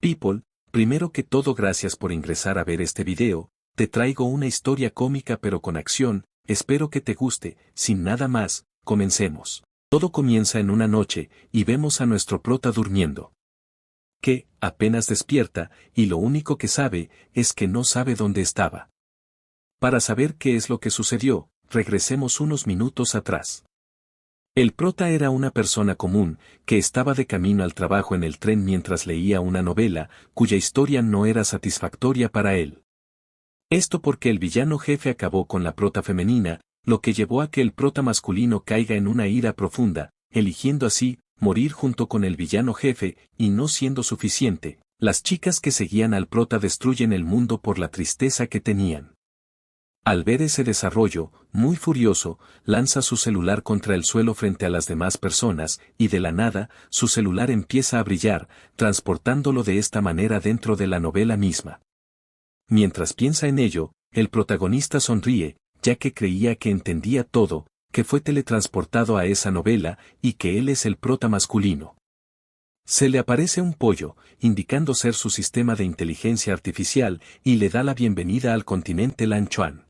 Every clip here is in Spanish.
People, primero que todo gracias por ingresar a ver este video, te traigo una historia cómica pero con acción, espero que te guste, sin nada más, comencemos. Todo comienza en una noche, y vemos a nuestro prota durmiendo. Que, apenas despierta, y lo único que sabe, es que no sabe dónde estaba. Para saber qué es lo que sucedió, regresemos unos minutos atrás. El prota era una persona común, que estaba de camino al trabajo en el tren mientras leía una novela, cuya historia no era satisfactoria para él. Esto porque el villano jefe acabó con la prota femenina, lo que llevó a que el prota masculino caiga en una ira profunda, eligiendo así, morir junto con el villano jefe, y no siendo suficiente, las chicas que seguían al prota destruyen el mundo por la tristeza que tenían. Al ver ese desarrollo, muy furioso, lanza su celular contra el suelo frente a las demás personas, y de la nada, su celular empieza a brillar, transportándolo de esta manera dentro de la novela misma. Mientras piensa en ello, el protagonista sonríe, ya que creía que entendía todo, que fue teletransportado a esa novela, y que él es el prota masculino. Se le aparece un pollo, indicando ser su sistema de inteligencia artificial, y le da la bienvenida al continente Lanchuan.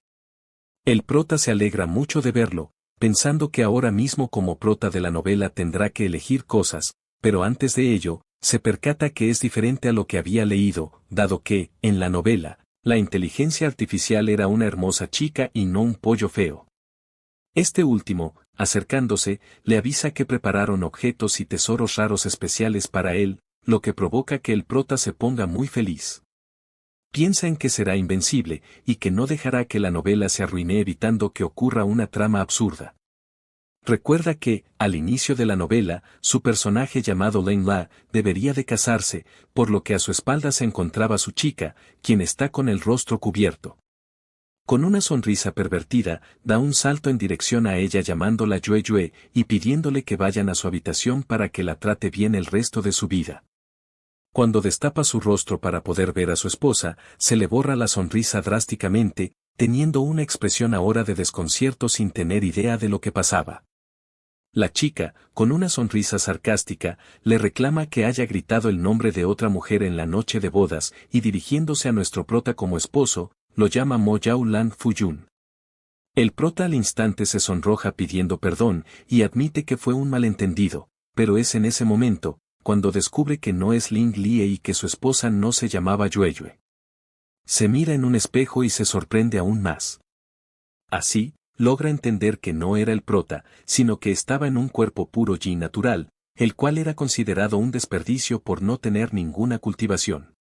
El prota se alegra mucho de verlo, pensando que ahora mismo como prota de la novela tendrá que elegir cosas, pero antes de ello, se percata que es diferente a lo que había leído, dado que, en la novela, la inteligencia artificial era una hermosa chica y no un pollo feo. Este último, acercándose, le avisa que prepararon objetos y tesoros raros especiales para él, lo que provoca que el prota se ponga muy feliz. Piensa en que será invencible, y que no dejará que la novela se arruine evitando que ocurra una trama absurda. Recuerda que, al inicio de la novela, su personaje llamado Lane La, debería de casarse, por lo que a su espalda se encontraba su chica, quien está con el rostro cubierto. Con una sonrisa pervertida, da un salto en dirección a ella llamándola Yue Yue, y pidiéndole que vayan a su habitación para que la trate bien el resto de su vida. Cuando destapa su rostro para poder ver a su esposa, se le borra la sonrisa drásticamente, teniendo una expresión ahora de desconcierto sin tener idea de lo que pasaba. La chica, con una sonrisa sarcástica, le reclama que haya gritado el nombre de otra mujer en la noche de bodas, y dirigiéndose a nuestro prota como esposo, lo llama Mo Yao Lang Fuyun. El prota al instante se sonroja pidiendo perdón, y admite que fue un malentendido, pero es en ese momento, cuando descubre que no es Ling Lie y que su esposa no se llamaba Yue Yue. Se mira en un espejo y se sorprende aún más. Así, logra entender que no era el prota, sino que estaba en un cuerpo puro y natural, el cual era considerado un desperdicio por no tener ninguna cultivación.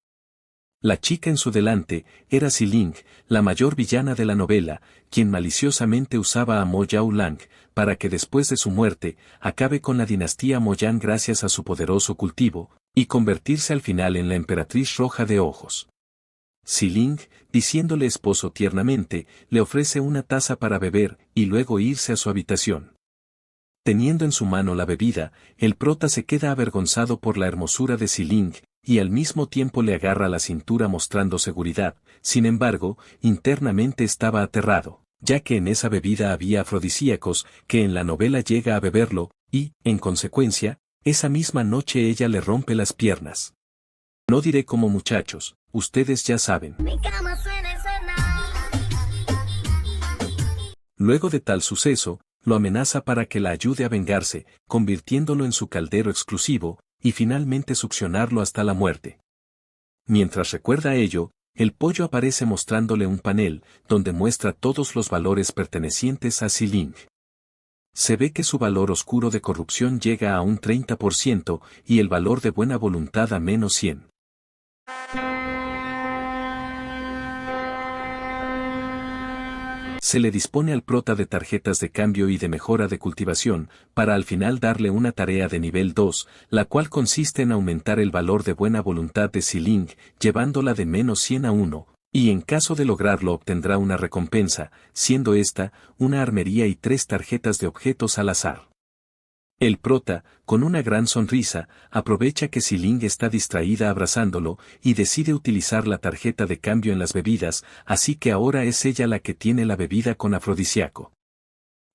La chica en su delante era Xiling, la mayor villana de la novela, quien maliciosamente usaba a Mo Yao Lang, para que después de su muerte, acabe con la dinastía Moyan gracias a su poderoso cultivo, y convertirse al final en la emperatriz roja de ojos. Xiling, diciéndole esposo tiernamente, le ofrece una taza para beber, y luego irse a su habitación. Teniendo en su mano la bebida, el prota se queda avergonzado por la hermosura de Xiling, y al mismo tiempo le agarra la cintura mostrando seguridad, sin embargo, internamente estaba aterrado, ya que en esa bebida había afrodisíacos, que en la novela llega a beberlo, y, en consecuencia, esa misma noche ella le rompe las piernas. No diré cómo muchachos, ustedes ya saben. Luego de tal suceso, lo amenaza para que la ayude a vengarse, convirtiéndolo en su caldero exclusivo, y finalmente succionarlo hasta la muerte. Mientras recuerda ello, el pollo aparece mostrándole un panel, donde muestra todos los valores pertenecientes a Xiling. Se ve que su valor oscuro de corrupción llega a un 30%, y el valor de buena voluntad a menos 100. Se le dispone al prota de tarjetas de cambio y de mejora de cultivación, para al final darle una tarea de nivel 2, la cual consiste en aumentar el valor de buena voluntad de Xiling, llevándola de menos 100 a 1, y en caso de lograrlo obtendrá una recompensa, siendo esta, una armería y 3 tarjetas de objetos al azar. El prota, con una gran sonrisa, aprovecha que Xiling está distraída abrazándolo, y decide utilizar la tarjeta de cambio en las bebidas, así que ahora es ella la que tiene la bebida con afrodisíaco.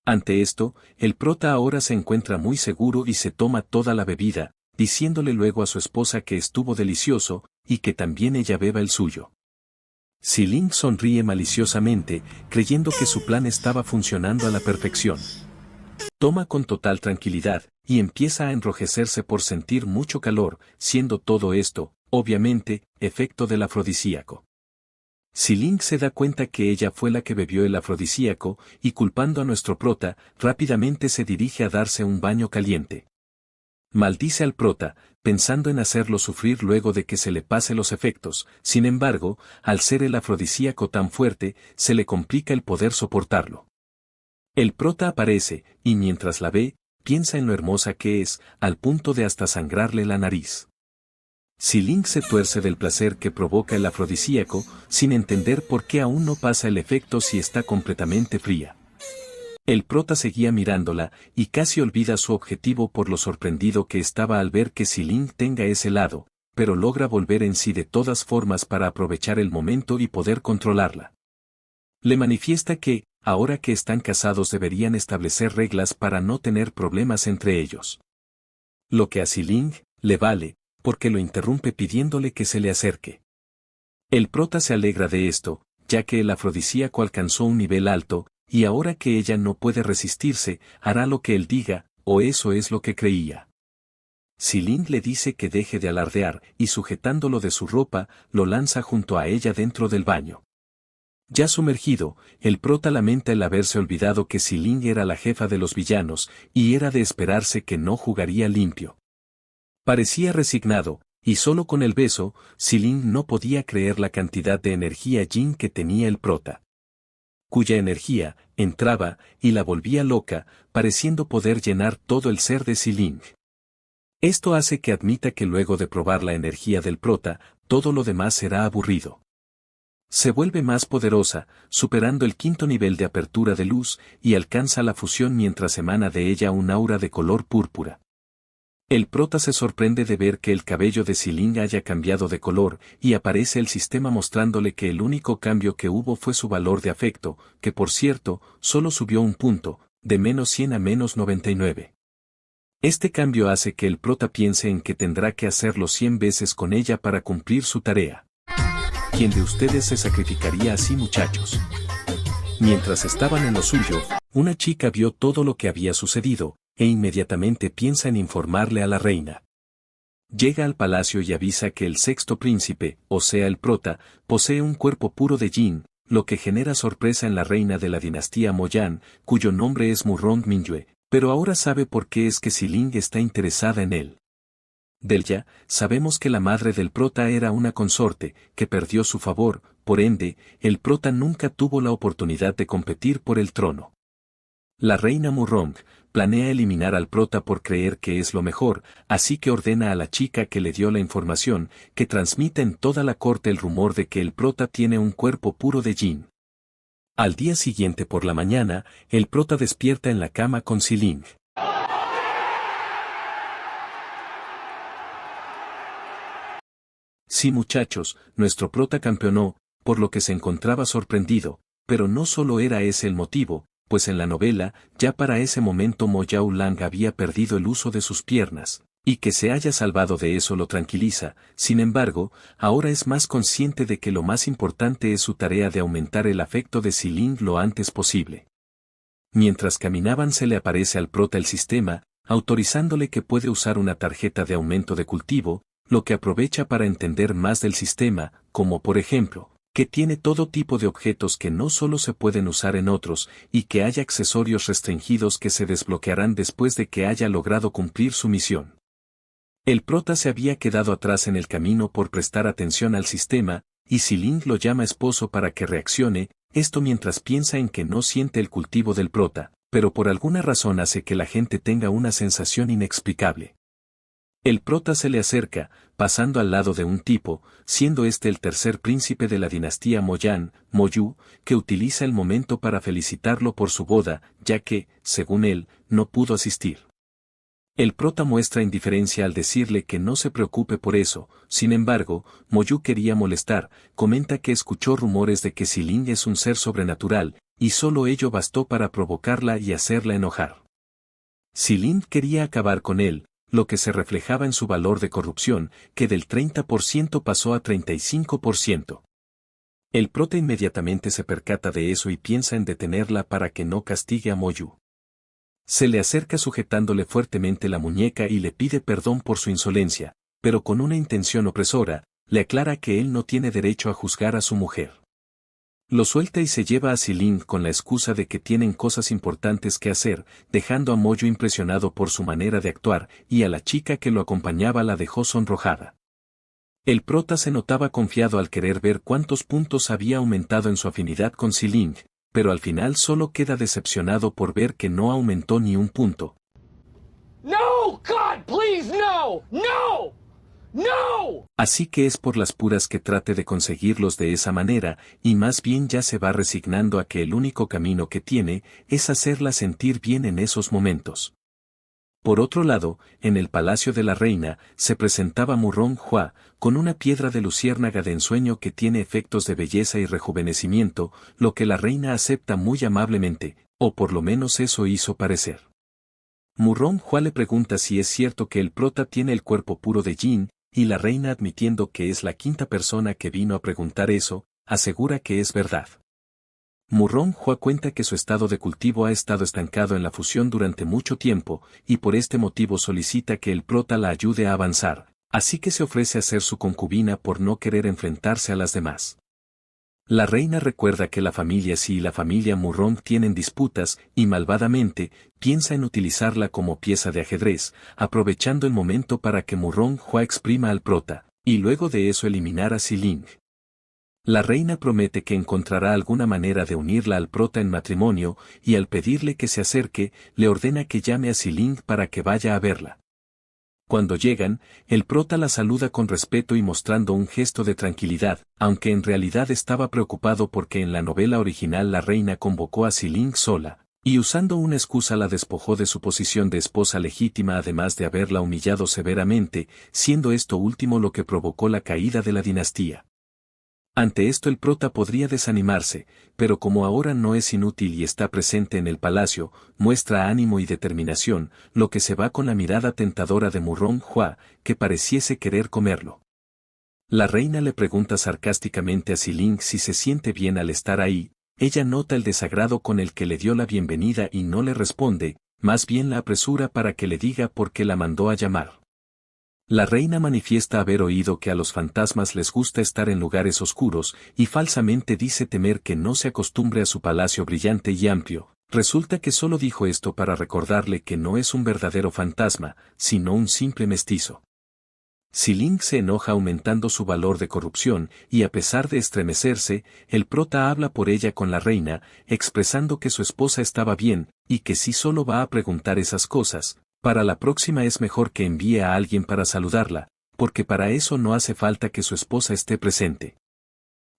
Ante esto, el prota ahora se encuentra muy seguro y se toma toda la bebida, diciéndole luego a su esposa que estuvo delicioso, y que también ella beba el suyo. Xiling sonríe maliciosamente, creyendo que su plan estaba funcionando a la perfección. Toma con total tranquilidad, y empieza a enrojecerse por sentir mucho calor, siendo todo esto, obviamente, efecto del afrodisíaco. Xiling se da cuenta que ella fue la que bebió el afrodisíaco, y culpando a nuestro prota, rápidamente se dirige a darse un baño caliente. Maldice al prota, pensando en hacerlo sufrir luego de que se le pase los efectos, sin embargo, al ser el afrodisíaco tan fuerte, se le complica el poder soportarlo. El prota aparece, y mientras la ve, piensa en lo hermosa que es, al punto de hasta sangrarle la nariz. Xiling se tuerce del placer que provoca el afrodisíaco, sin entender por qué aún no pasa el efecto si está completamente fría. El prota seguía mirándola, y casi olvida su objetivo por lo sorprendido que estaba al ver que Xiling tenga ese lado, pero logra volver en sí de todas formas para aprovechar el momento y poder controlarla. Le manifiesta que, ahora que están casados deberían establecer reglas para no tener problemas entre ellos. Lo que a Xiling le vale, porque lo interrumpe pidiéndole que se le acerque. El prota se alegra de esto, ya que el afrodisíaco alcanzó un nivel alto, y ahora que ella no puede resistirse, hará lo que él diga, o eso es lo que creía. Xiling le dice que deje de alardear, y sujetándolo de su ropa, lo lanza junto a ella dentro del baño. Ya sumergido, el prota lamenta el haberse olvidado que Xiling era la jefa de los villanos, y era de esperarse que no jugaría limpio. Parecía resignado, y solo con el beso, Xiling no podía creer la cantidad de energía yin que tenía el prota. Cuya energía, entraba, y la volvía loca, pareciendo poder llenar todo el ser de Xiling. Esto hace que admita que luego de probar la energía del prota, todo lo demás será aburrido. Se vuelve más poderosa, superando el 5º nivel de apertura de luz, y alcanza la fusión mientras emana de ella un aura de color púrpura. El prota se sorprende de ver que el cabello de Xiling haya cambiado de color, y aparece el sistema mostrándole que el único cambio que hubo fue su valor de afecto, que por cierto, solo subió un punto, de -100 a -99. Este cambio hace que el prota piense en que tendrá que hacerlo 100 veces con ella para cumplir su tarea. ¿Quién de ustedes se sacrificaría así, muchachos? Mientras estaban en lo suyo, una chica vio todo lo que había sucedido, e inmediatamente piensa en informarle a la reina. Llega al palacio y avisa que el 6º príncipe, o sea el prota, posee un cuerpo puro de yin, lo que genera sorpresa en la reina de la dinastía Moyan, cuyo nombre es Murrong Mingyue, pero ahora sabe por qué es que Xiling está interesada en él. Delya, sabemos que la madre del prota era una consorte, que perdió su favor, por ende, el prota nunca tuvo la oportunidad de competir por el trono. La reina Murrong planea eliminar al prota por creer que es lo mejor, así que ordena a la chica que le dio la información, que transmita en toda la corte el rumor de que el prota tiene un cuerpo puro de yin. Al día siguiente por la mañana, el prota despierta en la cama con Xiling. Sí, muchachos, nuestro prota campeonó, por lo que se encontraba sorprendido, pero no solo era ese el motivo, pues en la novela, ya para ese momento Mo Yao Lang había perdido el uso de sus piernas, y que se haya salvado de eso lo tranquiliza. Sin embargo, ahora es más consciente de que lo más importante es su tarea de aumentar el afecto de Xiling lo antes posible. Mientras caminaban se le aparece al prota el sistema, autorizándole que puede usar una tarjeta de aumento de cultivo, lo que aprovecha para entender más del sistema, como por ejemplo, que tiene todo tipo de objetos que no solo se pueden usar en otros, y que haya accesorios restringidos que se desbloquearán después de que haya logrado cumplir su misión. El prota se había quedado atrás en el camino por prestar atención al sistema, y Xiling lo llama esposo para que reaccione, esto mientras piensa en que no siente el cultivo del prota, pero por alguna razón hace que la gente tenga una sensación inexplicable. El prota se le acerca, pasando al lado de un tipo, siendo este el 3er príncipe de la dinastía Moyan, Moyu, que utiliza el momento para felicitarlo por su boda, ya que, según él, no pudo asistir. El prota muestra indiferencia al decirle que no se preocupe por eso, sin embargo, Moyu quería molestar, comenta que escuchó rumores de que Xiling es un ser sobrenatural, y solo ello bastó para provocarla y hacerla enojar. Xiling quería acabar con él, lo que se reflejaba en su valor de corrupción, que del 30% pasó a 35%. El prota inmediatamente se percata de eso y piensa en detenerla para que no castigue a Moyu. Se le acerca sujetándole fuertemente la muñeca y le pide perdón por su insolencia, pero con una intención opresora, le aclara que él no tiene derecho a juzgar a su mujer. Lo suelta y se lleva a Siling con la excusa de que tienen cosas importantes que hacer, dejando a Moyu impresionado por su manera de actuar, y a la chica que lo acompañaba la dejó sonrojada. El prota se notaba confiado al querer ver cuántos puntos había aumentado en su afinidad con Siling, pero al final solo queda decepcionado por ver que no aumentó ni un punto. No, God, please, no, no, no. Así que es por las puras que trate de conseguirlos de esa manera, y más bien ya se va resignando a que el único camino que tiene es hacerla sentir bien en esos momentos. Por otro lado, en el palacio de la reina, se presentaba Murong Hua, con una piedra de luciérnaga de ensueño que tiene efectos de belleza y rejuvenecimiento, lo que la reina acepta muy amablemente, o por lo menos eso hizo parecer. Murong Hua le pregunta si es cierto que el prota tiene el cuerpo puro de Jin, y la reina, admitiendo que es la quinta persona que vino a preguntar eso, asegura que es verdad. Murong Hua cuenta que su estado de cultivo ha estado estancado en la fusión durante mucho tiempo, y por este motivo solicita que el prota la ayude a avanzar, así que se ofrece a ser su concubina por no querer enfrentarse a las demás. La reina recuerda que la familia Xi y la familia Murong tienen disputas, y malvadamente, piensa en utilizarla como pieza de ajedrez, aprovechando el momento para que Murong Hua exprima al prota, y luego de eso eliminar a Siling. La reina promete que encontrará alguna manera de unirla al prota en matrimonio, y al pedirle que se acerque, le ordena que llame a Siling para que vaya a verla. Cuando llegan, el prota la saluda con respeto y mostrando un gesto de tranquilidad, aunque en realidad estaba preocupado porque en la novela original la reina convocó a Siling sola, y usando una excusa la despojó de su posición de esposa legítima además de haberla humillado severamente, siendo esto último lo que provocó la caída de la dinastía. Ante esto el prota podría desanimarse, pero como ahora no es inútil y está presente en el palacio, muestra ánimo y determinación, lo que se va con la mirada tentadora de Murong Hua, que pareciese querer comerlo. La reina le pregunta sarcásticamente a Siling si se siente bien al estar ahí, ella nota el desagrado con el que le dio la bienvenida y no le responde, más bien la apresura para que le diga por qué la mandó a llamar. La reina manifiesta haber oído que a los fantasmas les gusta estar en lugares oscuros, y falsamente dice temer que no se acostumbre a su palacio brillante y amplio. Resulta que solo dijo esto para recordarle que no es un verdadero fantasma, sino un simple mestizo. Siling se enoja aumentando su valor de corrupción, y a pesar de estremecerse, el prota habla por ella con la reina, expresando que su esposa estaba bien, y que si solo va a preguntar esas cosas, para la próxima es mejor que envíe a alguien para saludarla, porque para eso no hace falta que su esposa esté presente.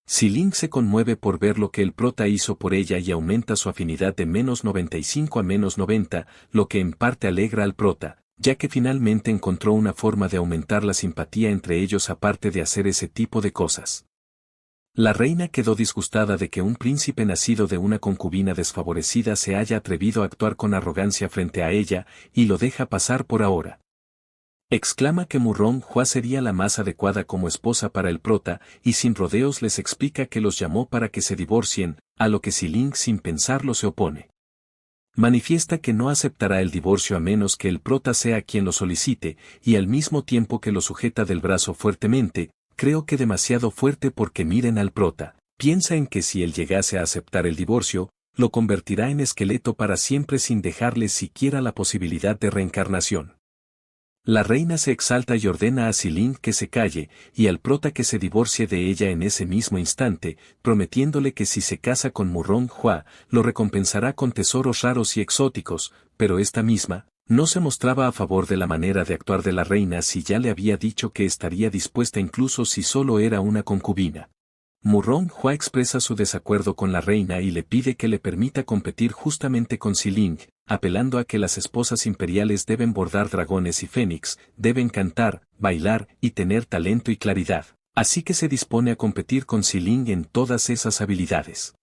Siling se conmueve por ver lo que el prota hizo por ella y aumenta su afinidad de -95 a -90, lo que en parte alegra al prota, ya que finalmente encontró una forma de aumentar la simpatía entre ellos aparte de hacer ese tipo de cosas. La reina quedó disgustada de que un príncipe nacido de una concubina desfavorecida se haya atrevido a actuar con arrogancia frente a ella, y lo deja pasar por ahora. Exclama que Murong Hua sería la más adecuada como esposa para el prota, y sin rodeos les explica que los llamó para que se divorcien, a lo que Siling sin pensarlo se opone. Manifiesta que no aceptará el divorcio a menos que el prota sea quien lo solicite, y al mismo tiempo que lo sujeta del brazo fuertemente, creo que demasiado fuerte porque miren al prota, piensa en que si él llegase a aceptar el divorcio, lo convertirá en esqueleto para siempre sin dejarle siquiera la posibilidad de reencarnación. La reina se exalta y ordena a Siling que se calle, y al prota que se divorcie de ella en ese mismo instante, prometiéndole que si se casa con Murong Hua, lo recompensará con tesoros raros y exóticos, pero esta misma, no se mostraba a favor de la manera de actuar de la reina si ya le había dicho que estaría dispuesta incluso si solo era una concubina. Murong Hua expresa su desacuerdo con la reina y le pide que le permita competir justamente con Siling, apelando a que las esposas imperiales deben bordar dragones y fénix, deben cantar, bailar y tener talento y claridad, así que se dispone a competir con Siling en todas esas habilidades.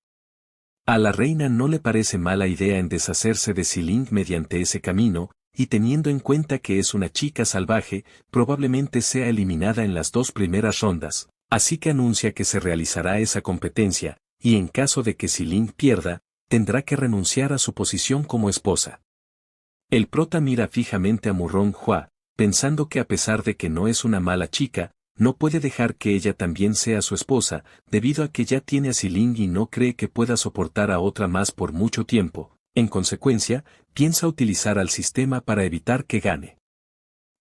A la reina no le parece mala idea en deshacerse de Siling mediante ese camino, y teniendo en cuenta que es una chica salvaje, probablemente sea eliminada en las 2 primeras rondas, así que anuncia que se realizará esa competencia, y en caso de que Xiling pierda, tendrá que renunciar a su posición como esposa. El prota mira fijamente a Murong Hua, pensando que a pesar de que no es una mala chica, no puede dejar que ella también sea su esposa, debido a que ya tiene a Xiling y no cree que pueda soportar a otra más por mucho tiempo. En consecuencia, piensa utilizar al sistema para evitar que gane.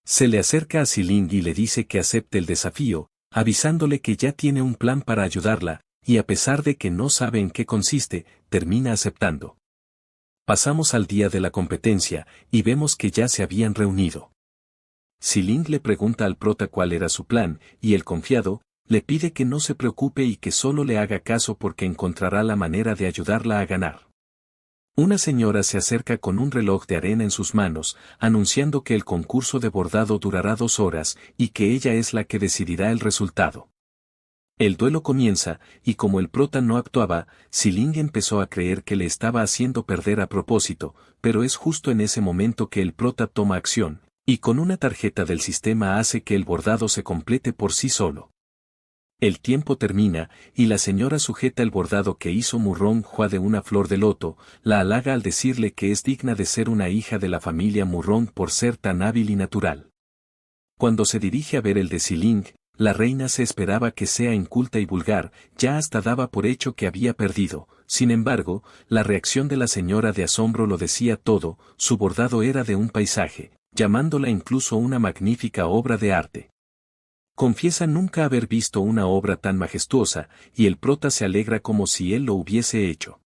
Se le acerca a Xiling y le dice que acepte el desafío, avisándole que ya tiene un plan para ayudarla, y a pesar de que no sabe en qué consiste, termina aceptando. Pasamos al día de la competencia, y vemos que ya se habían reunido. Xiling le pregunta al prota cuál era su plan, y el confiado, le pide que no se preocupe y que solo le haga caso porque encontrará la manera de ayudarla a ganar. Una señora se acerca con un reloj de arena en sus manos, anunciando que el concurso de bordado durará 2 horas, y que ella es la que decidirá el resultado. El duelo comienza, y como el prota no actuaba, Xiling empezó a creer que le estaba haciendo perder a propósito, pero es justo en ese momento que el prota toma acción, y con una tarjeta del sistema hace que el bordado se complete por sí solo. El tiempo termina, y la señora sujeta el bordado que hizo Murong Hua de una flor de loto, la halaga al decirle que es digna de ser una hija de la familia Murong por ser tan hábil y natural. Cuando se dirige a ver el de Xiling, la reina se esperaba que sea inculta y vulgar, ya hasta daba por hecho que había perdido. Sin embargo, la reacción de la señora de asombro lo decía todo, su bordado era de un paisaje, llamándola incluso una magnífica obra de arte. Confiesa nunca haber visto una obra tan majestuosa, y el prota se alegra como si él lo hubiese hecho.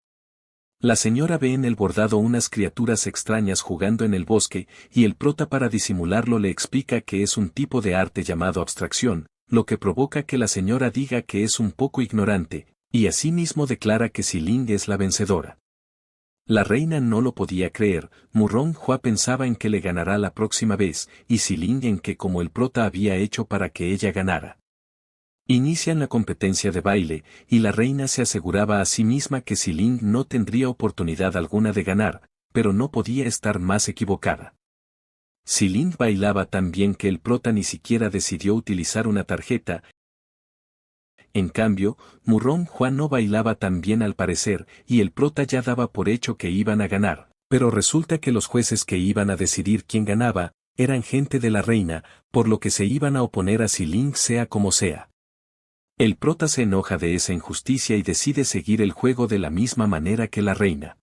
La señora ve en el bordado unas criaturas extrañas jugando en el bosque, y el prota para disimularlo le explica que es un tipo de arte llamado abstracción, lo que provoca que la señora diga que es un poco ignorante, y asimismo declara que Xiling es la vencedora. La reina no lo podía creer, Murong Hua pensaba en que le ganará la próxima vez, y Xiling en que como el prota había hecho para que ella ganara. Inician la competencia de baile, y la reina se aseguraba a sí misma que Xiling no tendría oportunidad alguna de ganar, pero no podía estar más equivocada. Xiling bailaba tan bien que el prota ni siquiera decidió utilizar una tarjeta. En cambio, Murong Hua no bailaba tan bien al parecer, y el prota ya daba por hecho que iban a ganar, pero resulta que los jueces que iban a decidir quién ganaba, eran gente de la reina, por lo que se iban a oponer a Xiling sea como sea. El prota se enoja de esa injusticia y decide seguir el juego de la misma manera que la reina.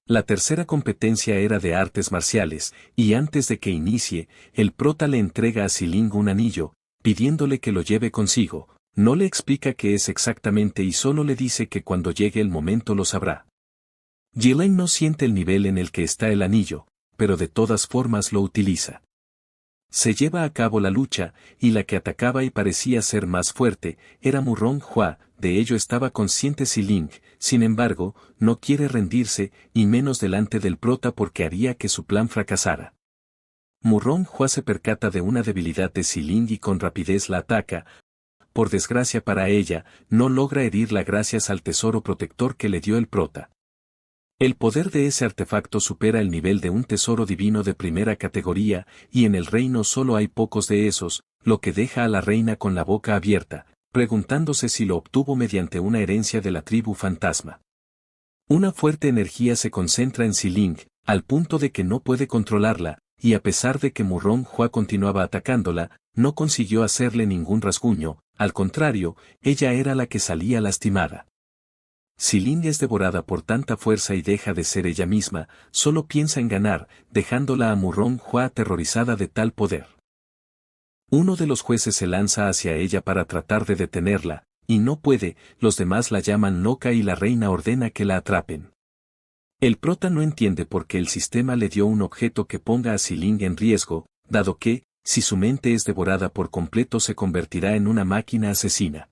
La tercera competencia era de artes marciales, y antes de que inicie, el prota le entrega a Xiling un anillo, pidiéndole que lo lleve consigo. No le explica qué es exactamente y solo le dice que cuando llegue el momento lo sabrá. Xiling no siente el nivel en el que está el anillo, pero de todas formas lo utiliza. Se lleva a cabo la lucha, y la que atacaba y parecía ser más fuerte, era Murong Hua, de ello estaba consciente Xiling, sin embargo, no quiere rendirse, y menos delante del prota porque haría que su plan fracasara. Murong Hua se percata de una debilidad de Xiling y con rapidez la ataca. Por desgracia para ella, no logra herirla gracias al tesoro protector que le dio el prota. El poder de ese artefacto supera el nivel de un tesoro divino de primera categoría, y en el reino solo hay pocos de esos, lo que deja a la reina con la boca abierta, preguntándose si lo obtuvo mediante una herencia de la tribu fantasma. Una fuerte energía se concentra en Xiling, al punto de que no puede controlarla, y a pesar de que Murong Hua continuaba atacándola, no consiguió hacerle ningún rasguño, al contrario, ella era la que salía lastimada. Xiling es devorada por tanta fuerza y deja de ser ella misma, solo piensa en ganar, dejándola a Murong Hua aterrorizada de tal poder. Uno de los jueces se lanza hacia ella para tratar de detenerla, y no puede, los demás la llaman loca y la reina ordena que la atrapen. El prota no entiende por qué el sistema le dio un objeto que ponga a Xiling en riesgo, dado que, si su mente es devorada por completo se convertirá en una máquina asesina.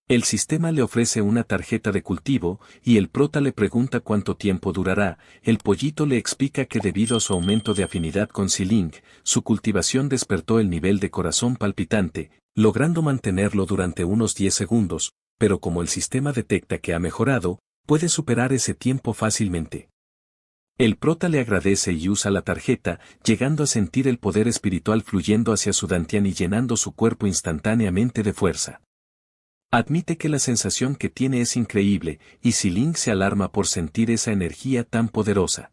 El sistema le ofrece una tarjeta de cultivo, y el prota le pregunta cuánto tiempo durará. El pollito le explica que debido a su aumento de afinidad con Xiling, su cultivación despertó el nivel de corazón palpitante, logrando mantenerlo durante unos 10 segundos, pero como el sistema detecta que ha mejorado, puede superar ese tiempo fácilmente. El prota le agradece y usa la tarjeta, llegando a sentir el poder espiritual fluyendo hacia su dantian y llenando su cuerpo instantáneamente de fuerza. Admite que la sensación que tiene es increíble, y Si-Ling se alarma por sentir esa energía tan poderosa.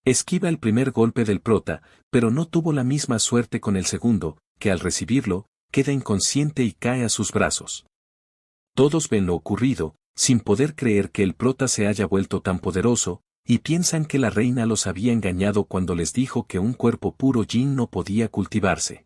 Esquiva el primer golpe del prota, pero no tuvo la misma suerte con el segundo, que al recibirlo, queda inconsciente y cae a sus brazos. Todos ven lo ocurrido, sin poder creer que el prota se haya vuelto tan poderoso, y piensan que la reina los había engañado cuando les dijo que un cuerpo puro yin no podía cultivarse.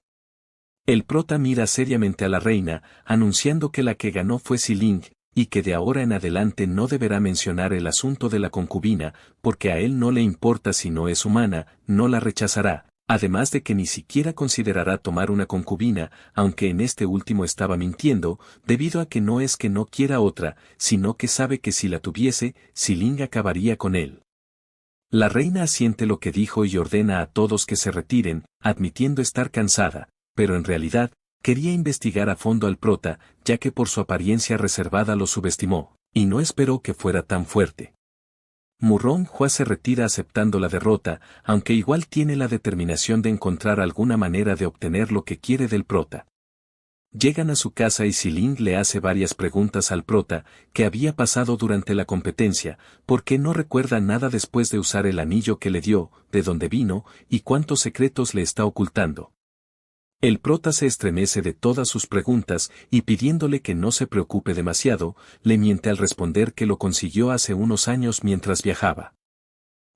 El prota mira seriamente a la reina, anunciando que la que ganó fue Si-Ling, y que de ahora en adelante no deberá mencionar el asunto de la concubina, porque a él no le importa si no es humana, no la rechazará, además de que ni siquiera considerará tomar una concubina, aunque en este último estaba mintiendo, debido a que no quiera otra, sino que sabe que si la tuviese, Si-Ling acabaría con él. La reina asiente lo que dijo y ordena a todos que se retiren, admitiendo estar cansada, pero en realidad, quería investigar a fondo al prota, ya que por su apariencia reservada lo subestimó, y no esperó que fuera tan fuerte. Murong Hua se retira aceptando la derrota, aunque igual tiene la determinación de encontrar alguna manera de obtener lo que quiere del prota. Llegan a su casa y Si-Ling le hace varias preguntas al prota, que había pasado durante la competencia, porque no recuerda nada después de usar el anillo que le dio, de dónde vino, y cuántos secretos le está ocultando. El prota se estremece de todas sus preguntas y pidiéndole que no se preocupe demasiado, le miente al responder que lo consiguió hace unos años mientras viajaba.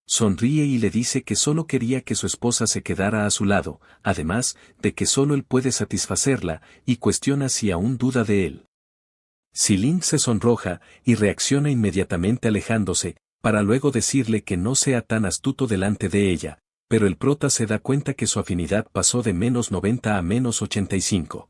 Sonríe y le dice que solo quería que su esposa se quedara a su lado, además de que solo él puede satisfacerla, y cuestiona si aún duda de él. Si-Ling se sonroja y reacciona inmediatamente alejándose, para luego decirle que no sea tan astuto delante de ella, pero el prota se da cuenta que su afinidad pasó de -90 a -85.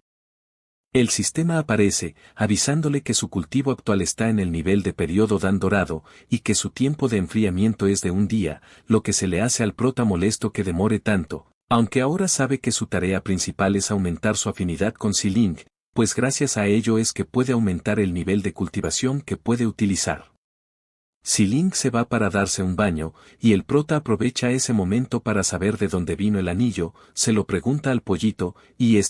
El sistema aparece, avisándole que su cultivo actual está en el nivel de periodo Dan dorado, y que su tiempo de enfriamiento es de un día, lo que se le hace al prota molesto que demore tanto, aunque ahora sabe que su tarea principal es aumentar su afinidad con Si-Ling, pues gracias a ello es que puede aumentar el nivel de cultivación que puede utilizar. Si-Ling se va para darse un baño, y el prota aprovecha ese momento para saber de dónde vino el anillo, se lo pregunta al pollito, y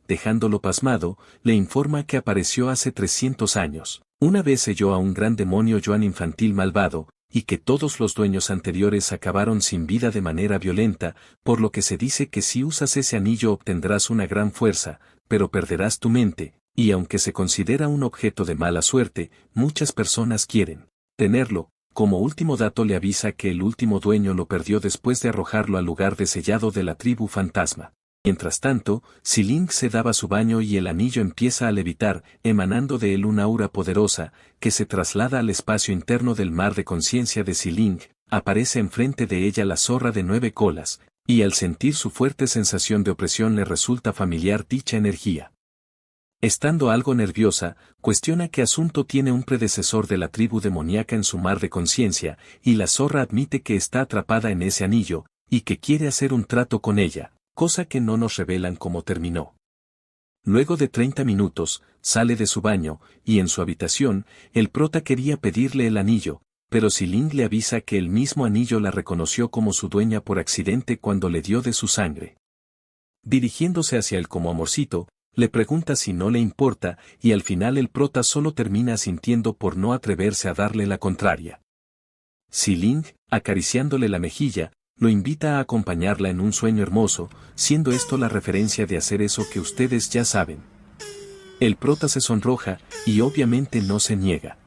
dejándolo pasmado, le informa que apareció hace 300 años. Una vez selló a un gran demonio Yuan infantil malvado, y que todos los dueños anteriores acabaron sin vida de manera violenta, por lo que se dice que si usas ese anillo obtendrás una gran fuerza, pero perderás tu mente, y aunque se considera un objeto de mala suerte, muchas personas quieren tenerlo. Como último dato le avisa que el último dueño lo perdió después de arrojarlo al lugar de sellado de la tribu fantasma. Mientras tanto, Si-Ling se daba su baño y el anillo empieza a levitar, emanando de él una aura poderosa, que se traslada al espacio interno del mar de conciencia de Si-Ling, aparece enfrente de ella la zorra de 9 colas, y al sentir su fuerte sensación de opresión le resulta familiar dicha energía. Estando algo nerviosa, cuestiona qué asunto tiene un predecesor de la tribu demoníaca en su mar de conciencia, y la zorra admite que está atrapada en ese anillo, y que quiere hacer un trato con ella, cosa que no nos revelan cómo terminó. Luego de 30 minutos, sale de su baño, y en su habitación, el prota quería pedirle el anillo, pero Si-Ling le avisa que el mismo anillo la reconoció como su dueña por accidente cuando le dio de su sangre. Dirigiéndose hacia él como amorcito, le pregunta si no le importa, y al final el prota solo termina asintiendo por no atreverse a darle la contraria. Si-Ling, acariciándole la mejilla, lo invita a acompañarla en un sueño hermoso, siendo esto la referencia de hacer eso que ustedes ya saben. El prota se sonroja, y obviamente no se niega.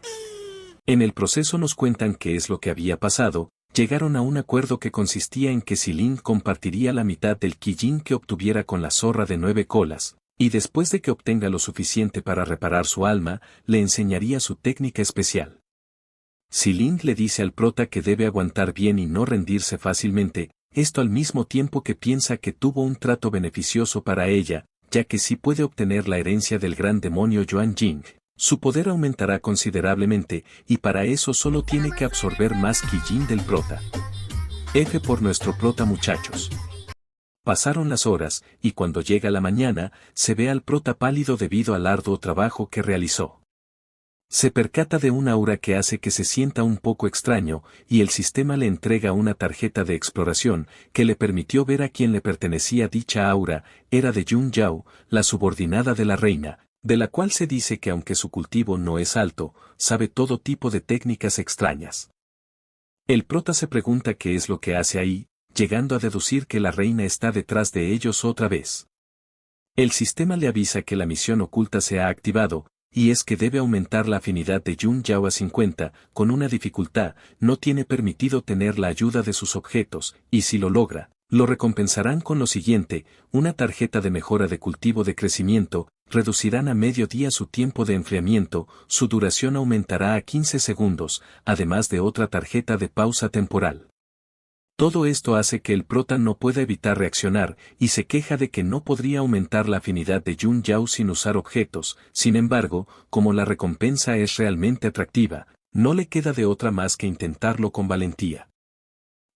En el proceso nos cuentan qué es lo que había pasado. Llegaron a un acuerdo que consistía en que Si-Ling compartiría la mitad del Qi-Yin que obtuviera con la zorra de 9 colas, y después de que obtenga lo suficiente para reparar su alma, le enseñaría su técnica especial. Si-Ling le dice al prota que debe aguantar bien y no rendirse fácilmente, esto al mismo tiempo que piensa que tuvo un trato beneficioso para ella, ya que si puede obtener la herencia del gran demonio Yuan Jing, su poder aumentará considerablemente, y para eso solo tiene que absorber más Qi-Yin del prota. F por nuestro prota, muchachos. Pasaron las horas, y cuando llega la mañana, se ve al prota pálido debido al arduo trabajo que realizó. Se percata de un aura que hace que se sienta un poco extraño, y el sistema le entrega una tarjeta de exploración que le permitió ver a quién le pertenecía dicha aura. Era de Jun Yao, la subordinada de la reina, de la cual se dice que aunque su cultivo no es alto, sabe todo tipo de técnicas extrañas. El prota se pregunta qué es lo que hace ahí, llegando a deducir que la reina está detrás de ellos otra vez. El sistema le avisa que la misión oculta se ha activado, y es que debe aumentar la afinidad de Jun Yao a 50, con una dificultad, no tiene permitido tener la ayuda de sus objetos, y si lo logra, lo recompensarán con lo siguiente: una tarjeta de mejora de cultivo de crecimiento, reducirán a mediodía su tiempo de enfriamiento, su duración aumentará a 15 segundos, además de otra tarjeta de pausa temporal. Todo esto hace que el prota no pueda evitar reaccionar, y se queja de que no podría aumentar la afinidad de Jun Yao sin usar objetos. Sin embargo, como la recompensa es realmente atractiva, no le queda de otra más que intentarlo con valentía.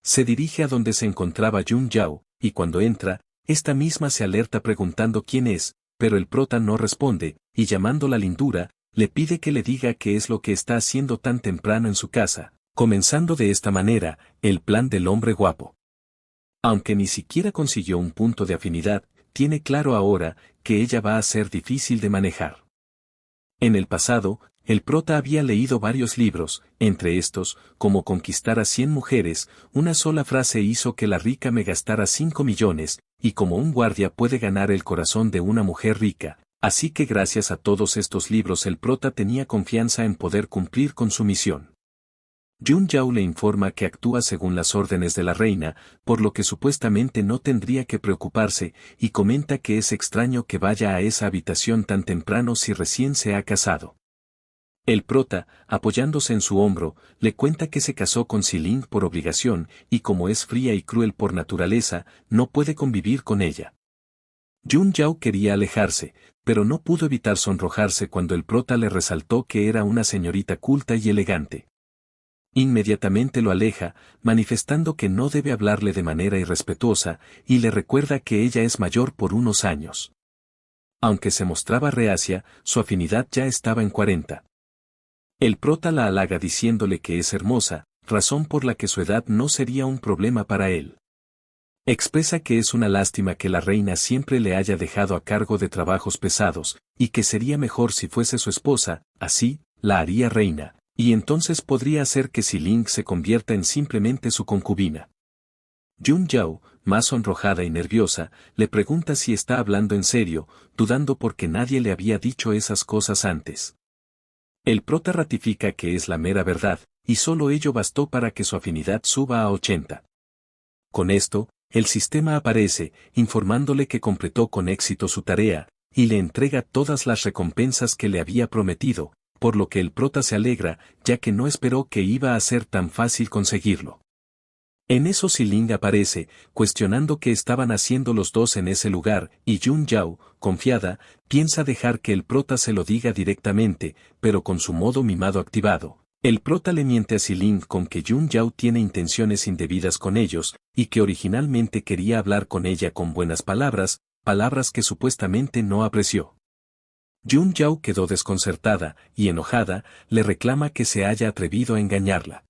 Se dirige a donde se encontraba Jun Yao, y cuando entra, esta misma se alerta preguntando quién es, pero el prota no responde, y llamándola lindura, le pide que le diga qué es lo que está haciendo tan temprano en su casa, comenzando de esta manera, el plan del hombre guapo. Aunque ni siquiera consiguió un punto de afinidad, tiene claro ahora que ella va a ser difícil de manejar. En el pasado, el prota había leído varios libros, entre estos, Cómo conquistar a 100 mujeres, una sola frase hizo que la rica me gastara 5 millones, y como un guardia puede ganar el corazón de una mujer rica, así que gracias a todos estos libros el prota tenía confianza en poder cumplir con su misión. Jun Yao le informa que actúa según las órdenes de la reina, por lo que supuestamente no tendría que preocuparse, y comenta que es extraño que vaya a esa habitación tan temprano si recién se ha casado. El prota, apoyándose en su hombro, le cuenta que se casó con Xiling por obligación, y como es fría y cruel por naturaleza, no puede convivir con ella. Jun Yao quería alejarse, pero no pudo evitar sonrojarse cuando el prota le resaltó que era una señorita culta y elegante. Inmediatamente lo aleja, manifestando que no debe hablarle de manera irrespetuosa, y le recuerda que ella es mayor por unos años. Aunque se mostraba reacia, su afinidad ya estaba en 40. El prota la halaga diciéndole que es hermosa, razón por la que su edad no sería un problema para él. Expresa que es una lástima que la reina siempre le haya dejado a cargo de trabajos pesados, y que sería mejor si fuese su esposa, así, la haría reina. Y entonces podría hacer que Xiling se convierta en simplemente su concubina. Jun Yao, más sonrojada y nerviosa, le pregunta si está hablando en serio, dudando porque nadie le había dicho esas cosas antes. El prota ratifica que es la mera verdad, y solo ello bastó para que su afinidad suba a 80. Con esto, el sistema aparece, informándole que completó con éxito su tarea, y le entrega todas las recompensas que le había prometido, por lo que el prota se alegra, ya que no esperó que iba a ser tan fácil conseguirlo. En eso Xiling aparece, cuestionando qué estaban haciendo los dos en ese lugar, y Jun Yao, confiada, piensa dejar que el prota se lo diga directamente, pero con su modo mimado activado. El prota le miente a Xiling con que Jun Yao tiene intenciones indebidas con ellos, y que originalmente quería hablar con ella con buenas palabras, palabras que supuestamente no apreció. Jun Yao quedó desconcertada, y enojada, le reclama que se haya atrevido a engañarla.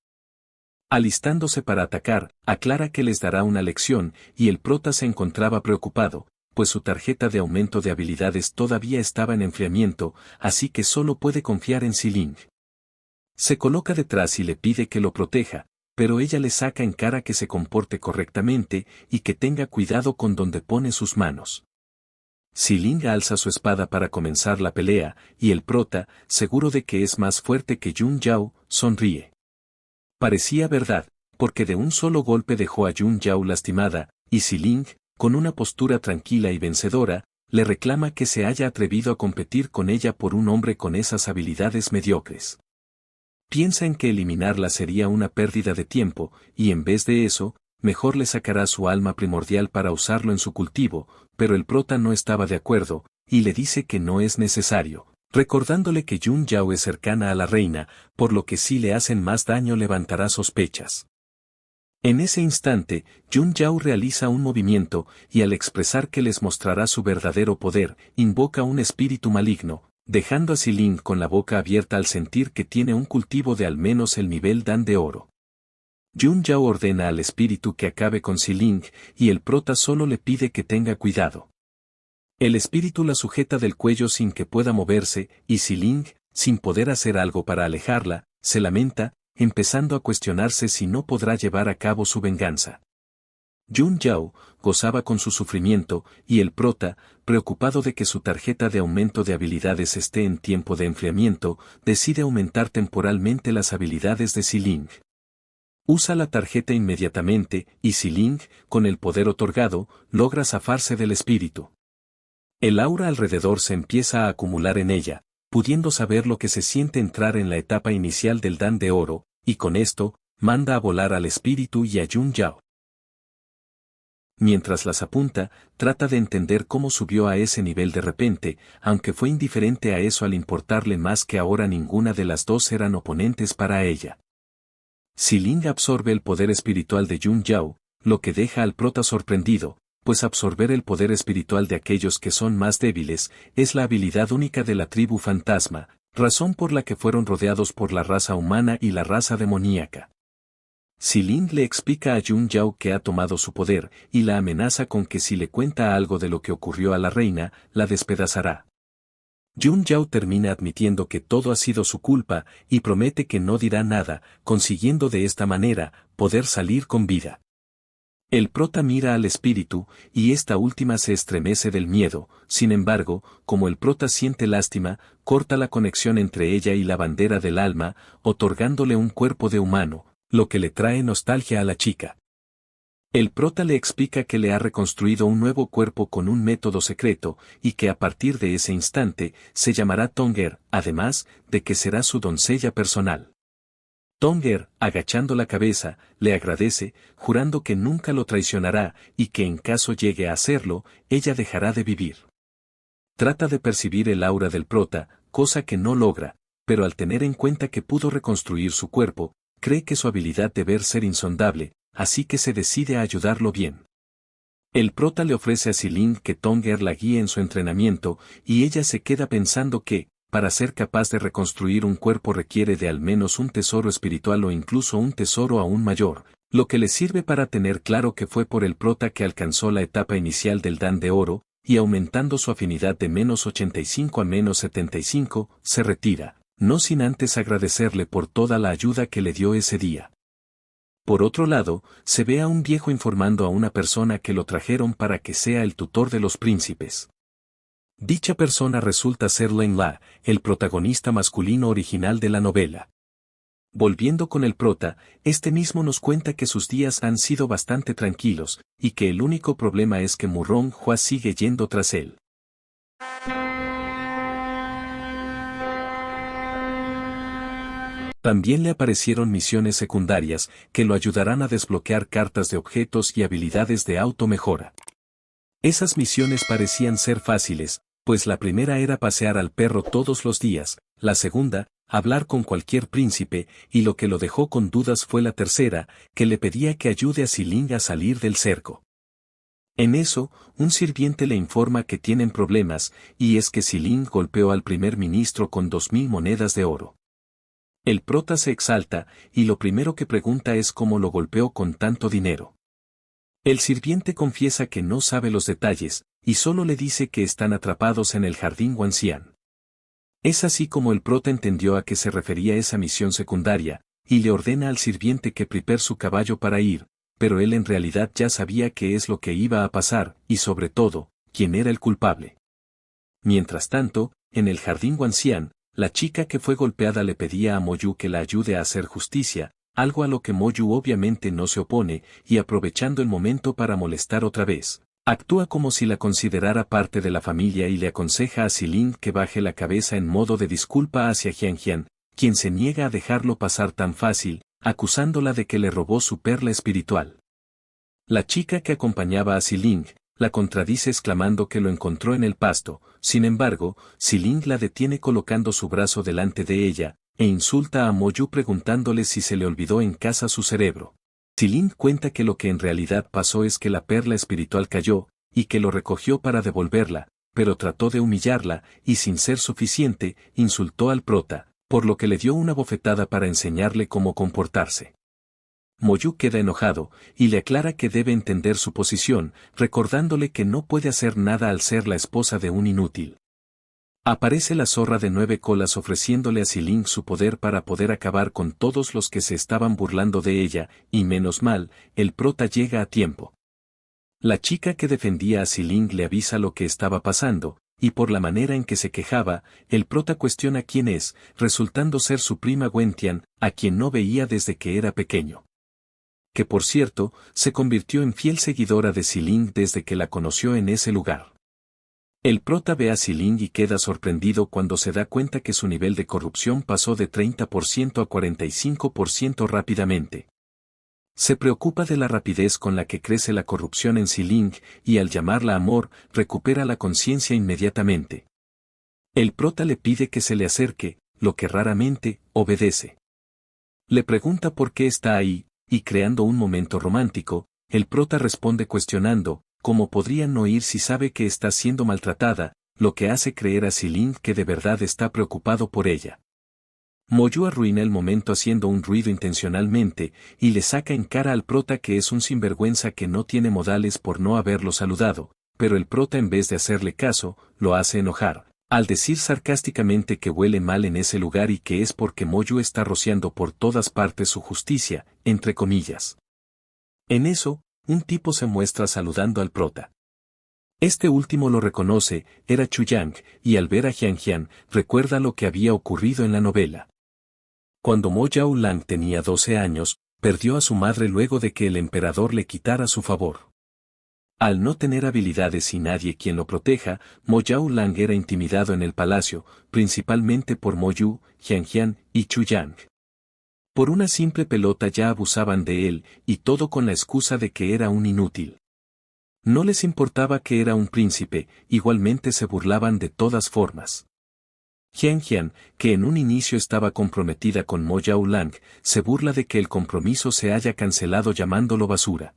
Alistándose para atacar, aclara que les dará una lección, y el prota se encontraba preocupado, pues su tarjeta de aumento de habilidades todavía estaba en enfriamiento, así que solo puede confiar en Xiling. Se coloca detrás y le pide que lo proteja, pero ella le saca en cara que se comporte correctamente, y que tenga cuidado con donde pone sus manos. Xiling alza su espada para comenzar la pelea, y el prota, seguro de que es más fuerte que Jun Yao, sonríe. Parecía verdad, porque de un solo golpe dejó a Jun Yao lastimada, y Xiling, con una postura tranquila y vencedora, le reclama que se haya atrevido a competir con ella por un hombre con esas habilidades mediocres. Piensa en que eliminarla sería una pérdida de tiempo, y en vez de eso, mejor le sacará su alma primordial para usarlo en su cultivo, pero el prota no estaba de acuerdo, y le dice que no es necesario, recordándole que Jun Yao es cercana a la reina, por lo que si le hacen más daño levantará sospechas. En ese instante, Jun Yao realiza un movimiento, y al expresar que les mostrará su verdadero poder, invoca un espíritu maligno, dejando a Xiling con la boca abierta al sentir que tiene un cultivo de al menos el nivel Dan de oro. Yun Yao ordena al espíritu que acabe con Xiling, y el prota solo le pide que tenga cuidado. El espíritu la sujeta del cuello sin que pueda moverse, y Xiling, sin poder hacer algo para alejarla, se lamenta, empezando a cuestionarse si no podrá llevar a cabo su venganza. Yun Yao gozaba con su sufrimiento, y el prota, preocupado de que su tarjeta de aumento de habilidades esté en tiempo de enfriamiento, decide aumentar temporalmente las habilidades de Xiling. Usa la tarjeta inmediatamente, y Xiling, con el poder otorgado, logra zafarse del espíritu. El aura alrededor se empieza a acumular en ella, pudiendo saber lo que se siente entrar en la etapa inicial del Dan de oro, y con esto, manda a volar al espíritu y a Yun Yao. Mientras las apunta, trata de entender cómo subió a ese nivel de repente, aunque fue indiferente a eso al importarle más que ahora ninguna de las dos eran oponentes para ella. Xiling absorbe el poder espiritual de Yun Yao, lo que deja al prota sorprendido, pues absorber el poder espiritual de aquellos que son más débiles es la habilidad única de la tribu fantasma, razón por la que fueron rodeados por la raza humana y la raza demoníaca. Xiling le explica a Yun Yao que ha tomado su poder, y la amenaza con que si le cuenta algo de lo que ocurrió a la reina, la despedazará. Yun Yao termina admitiendo que todo ha sido su culpa, y promete que no dirá nada, consiguiendo de esta manera, poder salir con vida. El prota mira al espíritu, y esta última se estremece del miedo, sin embargo, como el prota siente lástima, corta la conexión entre ella y la bandera del alma, otorgándole un cuerpo de humano, lo que le trae nostalgia a la chica. El prota le explica que le ha reconstruido un nuevo cuerpo con un método secreto, y que a partir de ese instante, se llamará Tonger, además de que será su doncella personal. Tonger, agachando la cabeza, le agradece, jurando que nunca lo traicionará, y que en caso llegue a hacerlo, ella dejará de vivir. Trata de percibir el aura del prota, cosa que no logra, pero al tener en cuenta que pudo reconstruir su cuerpo, cree que su habilidad de ver ser insondable, así que se decide a ayudarlo bien. El prota le ofrece a Xiling que Tonger la guíe en su entrenamiento, y ella se queda pensando que, para ser capaz de reconstruir un cuerpo requiere de al menos un tesoro espiritual o incluso un tesoro aún mayor, lo que le sirve para tener claro que fue por el prota que alcanzó la etapa inicial del Dan de oro, y aumentando su afinidad de -85 a -75, se retira, no sin antes agradecerle por toda la ayuda que le dio ese día. Por otro lado, se ve a un viejo informando a una persona que lo trajeron para que sea el tutor de los príncipes. Dicha persona resulta ser Len La, el protagonista masculino original de la novela. Volviendo con el prota, este mismo nos cuenta que sus días han sido bastante tranquilos, y que el único problema es que Murong Hua sigue yendo tras él. También le aparecieron misiones secundarias, que lo ayudarán a desbloquear cartas de objetos y habilidades de automejora. Esas misiones parecían ser fáciles, pues la primera era pasear al perro todos los días, la segunda, hablar con cualquier príncipe, y lo que lo dejó con dudas fue la tercera, que le pedía que ayude a Xiling a salir del cerco. En eso, un sirviente le informa que tienen problemas, y es que Xiling golpeó al primer ministro con 2000 monedas de oro. El prota se exalta, y lo primero que pregunta es cómo lo golpeó con tanto dinero. El sirviente confiesa que no sabe los detalles, y solo le dice que están atrapados en el jardín Wanxian. Es así como el prota entendió a qué se refería esa misión secundaria, y le ordena al sirviente que prepare su caballo para ir, pero él en realidad ya sabía qué es lo que iba a pasar, y sobre todo, quién era el culpable. Mientras tanto, en el jardín Wanxian, la chica que fue golpeada le pedía a Moyu que la ayude a hacer justicia, algo a lo que Moyu obviamente no se opone, y aprovechando el momento para molestar otra vez, actúa como si la considerara parte de la familia y le aconseja a Xiling que baje la cabeza en modo de disculpa hacia Jianjian, quien se niega a dejarlo pasar tan fácil, acusándola de que le robó su perla espiritual. La chica que acompañaba a Xiling, la contradice exclamando que lo encontró en el pasto, sin embargo, Xiling la detiene colocando su brazo delante de ella, e insulta a Moyu preguntándole si se le olvidó en casa su cerebro. Xiling cuenta que lo que en realidad pasó es que la perla espiritual cayó, y que lo recogió para devolverla, pero trató de humillarla, y sin ser suficiente, insultó al prota, por lo que le dio una bofetada para enseñarle cómo comportarse. Moyu queda enojado, y le aclara que debe entender su posición, recordándole que no puede hacer nada al ser la esposa de un inútil. Aparece la zorra de 9 colas ofreciéndole a Xiling su poder para poder acabar con todos los que se estaban burlando de ella, y menos mal, el prota llega a tiempo. La chica que defendía a Xiling le avisa lo que estaba pasando, y por la manera en que se quejaba, el prota cuestiona quién es, resultando ser su prima Wentian, a quien no veía desde que era pequeño. Que por cierto, se convirtió en fiel seguidora de Xiling desde que la conoció en ese lugar. El prota ve a Xiling y queda sorprendido cuando se da cuenta que su nivel de corrupción pasó de 30% a 45% rápidamente. Se preocupa de la rapidez con la que crece la corrupción en Xiling, y al llamarla amor, recupera la conciencia inmediatamente. El prota le pide que se le acerque, lo que raramente obedece. Le pregunta por qué está ahí, y creando un momento romántico, el prota responde cuestionando, ¿cómo podrían no ir si sabe que está siendo maltratada?, lo que hace creer a Xiling que de verdad está preocupado por ella. Moyu arruina el momento haciendo un ruido intencionalmente, y le saca en cara al prota que es un sinvergüenza que no tiene modales por no haberlo saludado, pero el prota en vez de hacerle caso, lo hace enojar, al decir sarcásticamente que huele mal en ese lugar y que es porque Moyu está rociando por todas partes su justicia, entre comillas. En eso, un tipo se muestra saludando al prota. Este último lo reconoce, era Chuyang, y al ver a Jiang, recuerda lo que había ocurrido en la novela. Cuando Mo Yaolang tenía 12 años, perdió a su madre luego de que el emperador le quitara su favor. Al no tener habilidades y nadie quien lo proteja, Mo Yaolang era intimidado en el palacio, principalmente por Mo Yu, Jiang y Chuyang. Por una simple pelota ya abusaban de él, y todo con la excusa de que era un inútil. No les importaba que era un príncipe, igualmente se burlaban de todas formas. Jiang, que en un inicio estaba comprometida con Mo Yaolang, se burla de que el compromiso se haya cancelado llamándolo basura.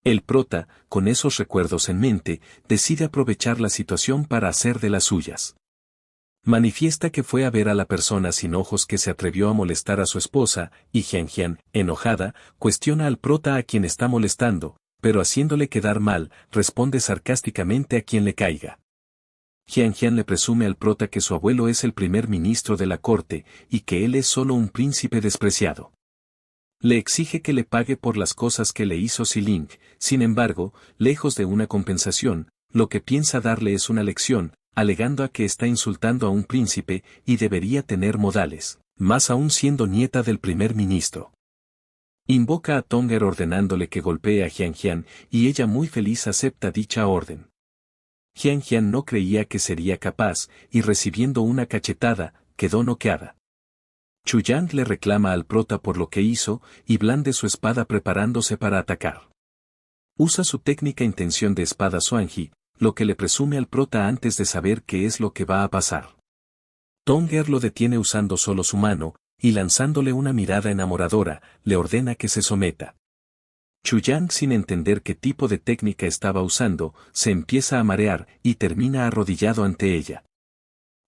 El prota, con esos recuerdos en mente, decide aprovechar la situación para hacer de las suyas. Manifiesta que fue a ver a la persona sin ojos que se atrevió a molestar a su esposa, y Jiang, enojada, cuestiona al prota a quien está molestando, pero haciéndole quedar mal, responde sarcásticamente a quien le caiga. Jiang le presume al prota que su abuelo es el primer ministro de la corte, y que él es solo un príncipe despreciado. Le exige que le pague por las cosas que le hizo Xiling, sin embargo, lejos de una compensación, lo que piensa darle es una lección, alegando a que está insultando a un príncipe y debería tener modales, más aún siendo nieta del primer ministro. Invoca a Tonger ordenándole que golpee a Jiang, y ella muy feliz acepta dicha orden. Jiang no creía que sería capaz, y recibiendo una cachetada, quedó noqueada. Chuyang le reclama al prota por lo que hizo, y blande su espada preparándose para atacar. Usa su técnica intención de espada Xuanji, lo que le presume al prota antes de saber qué es lo que va a pasar. Tonger lo detiene usando solo su mano, y lanzándole una mirada enamoradora, le ordena que se someta. Chuyang, sin entender qué tipo de técnica estaba usando, se empieza a marear y termina arrodillado ante ella.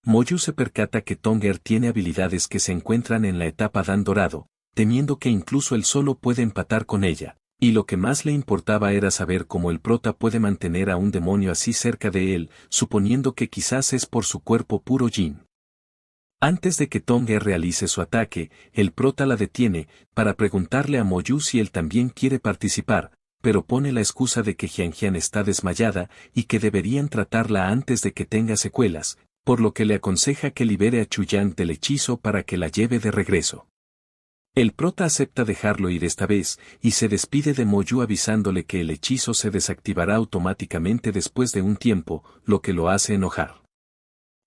Moyu se percata que Tonger tiene habilidades que se encuentran en la etapa Dan Dorado, temiendo que incluso él solo puede empatar con ella, y lo que más le importaba era saber cómo el prota puede mantener a un demonio así cerca de él, suponiendo que quizás es por su cuerpo puro yin. Antes de que Tonger realice su ataque, el prota la detiene, para preguntarle a Moyu si él también quiere participar, pero pone la excusa de que Jiang está desmayada y que deberían tratarla antes de que tenga secuelas, por lo que le aconseja que libere a Chuyang del hechizo para que la lleve de regreso. El prota acepta dejarlo ir esta vez, y se despide de Moyu avisándole que el hechizo se desactivará automáticamente después de un tiempo, lo que lo hace enojar.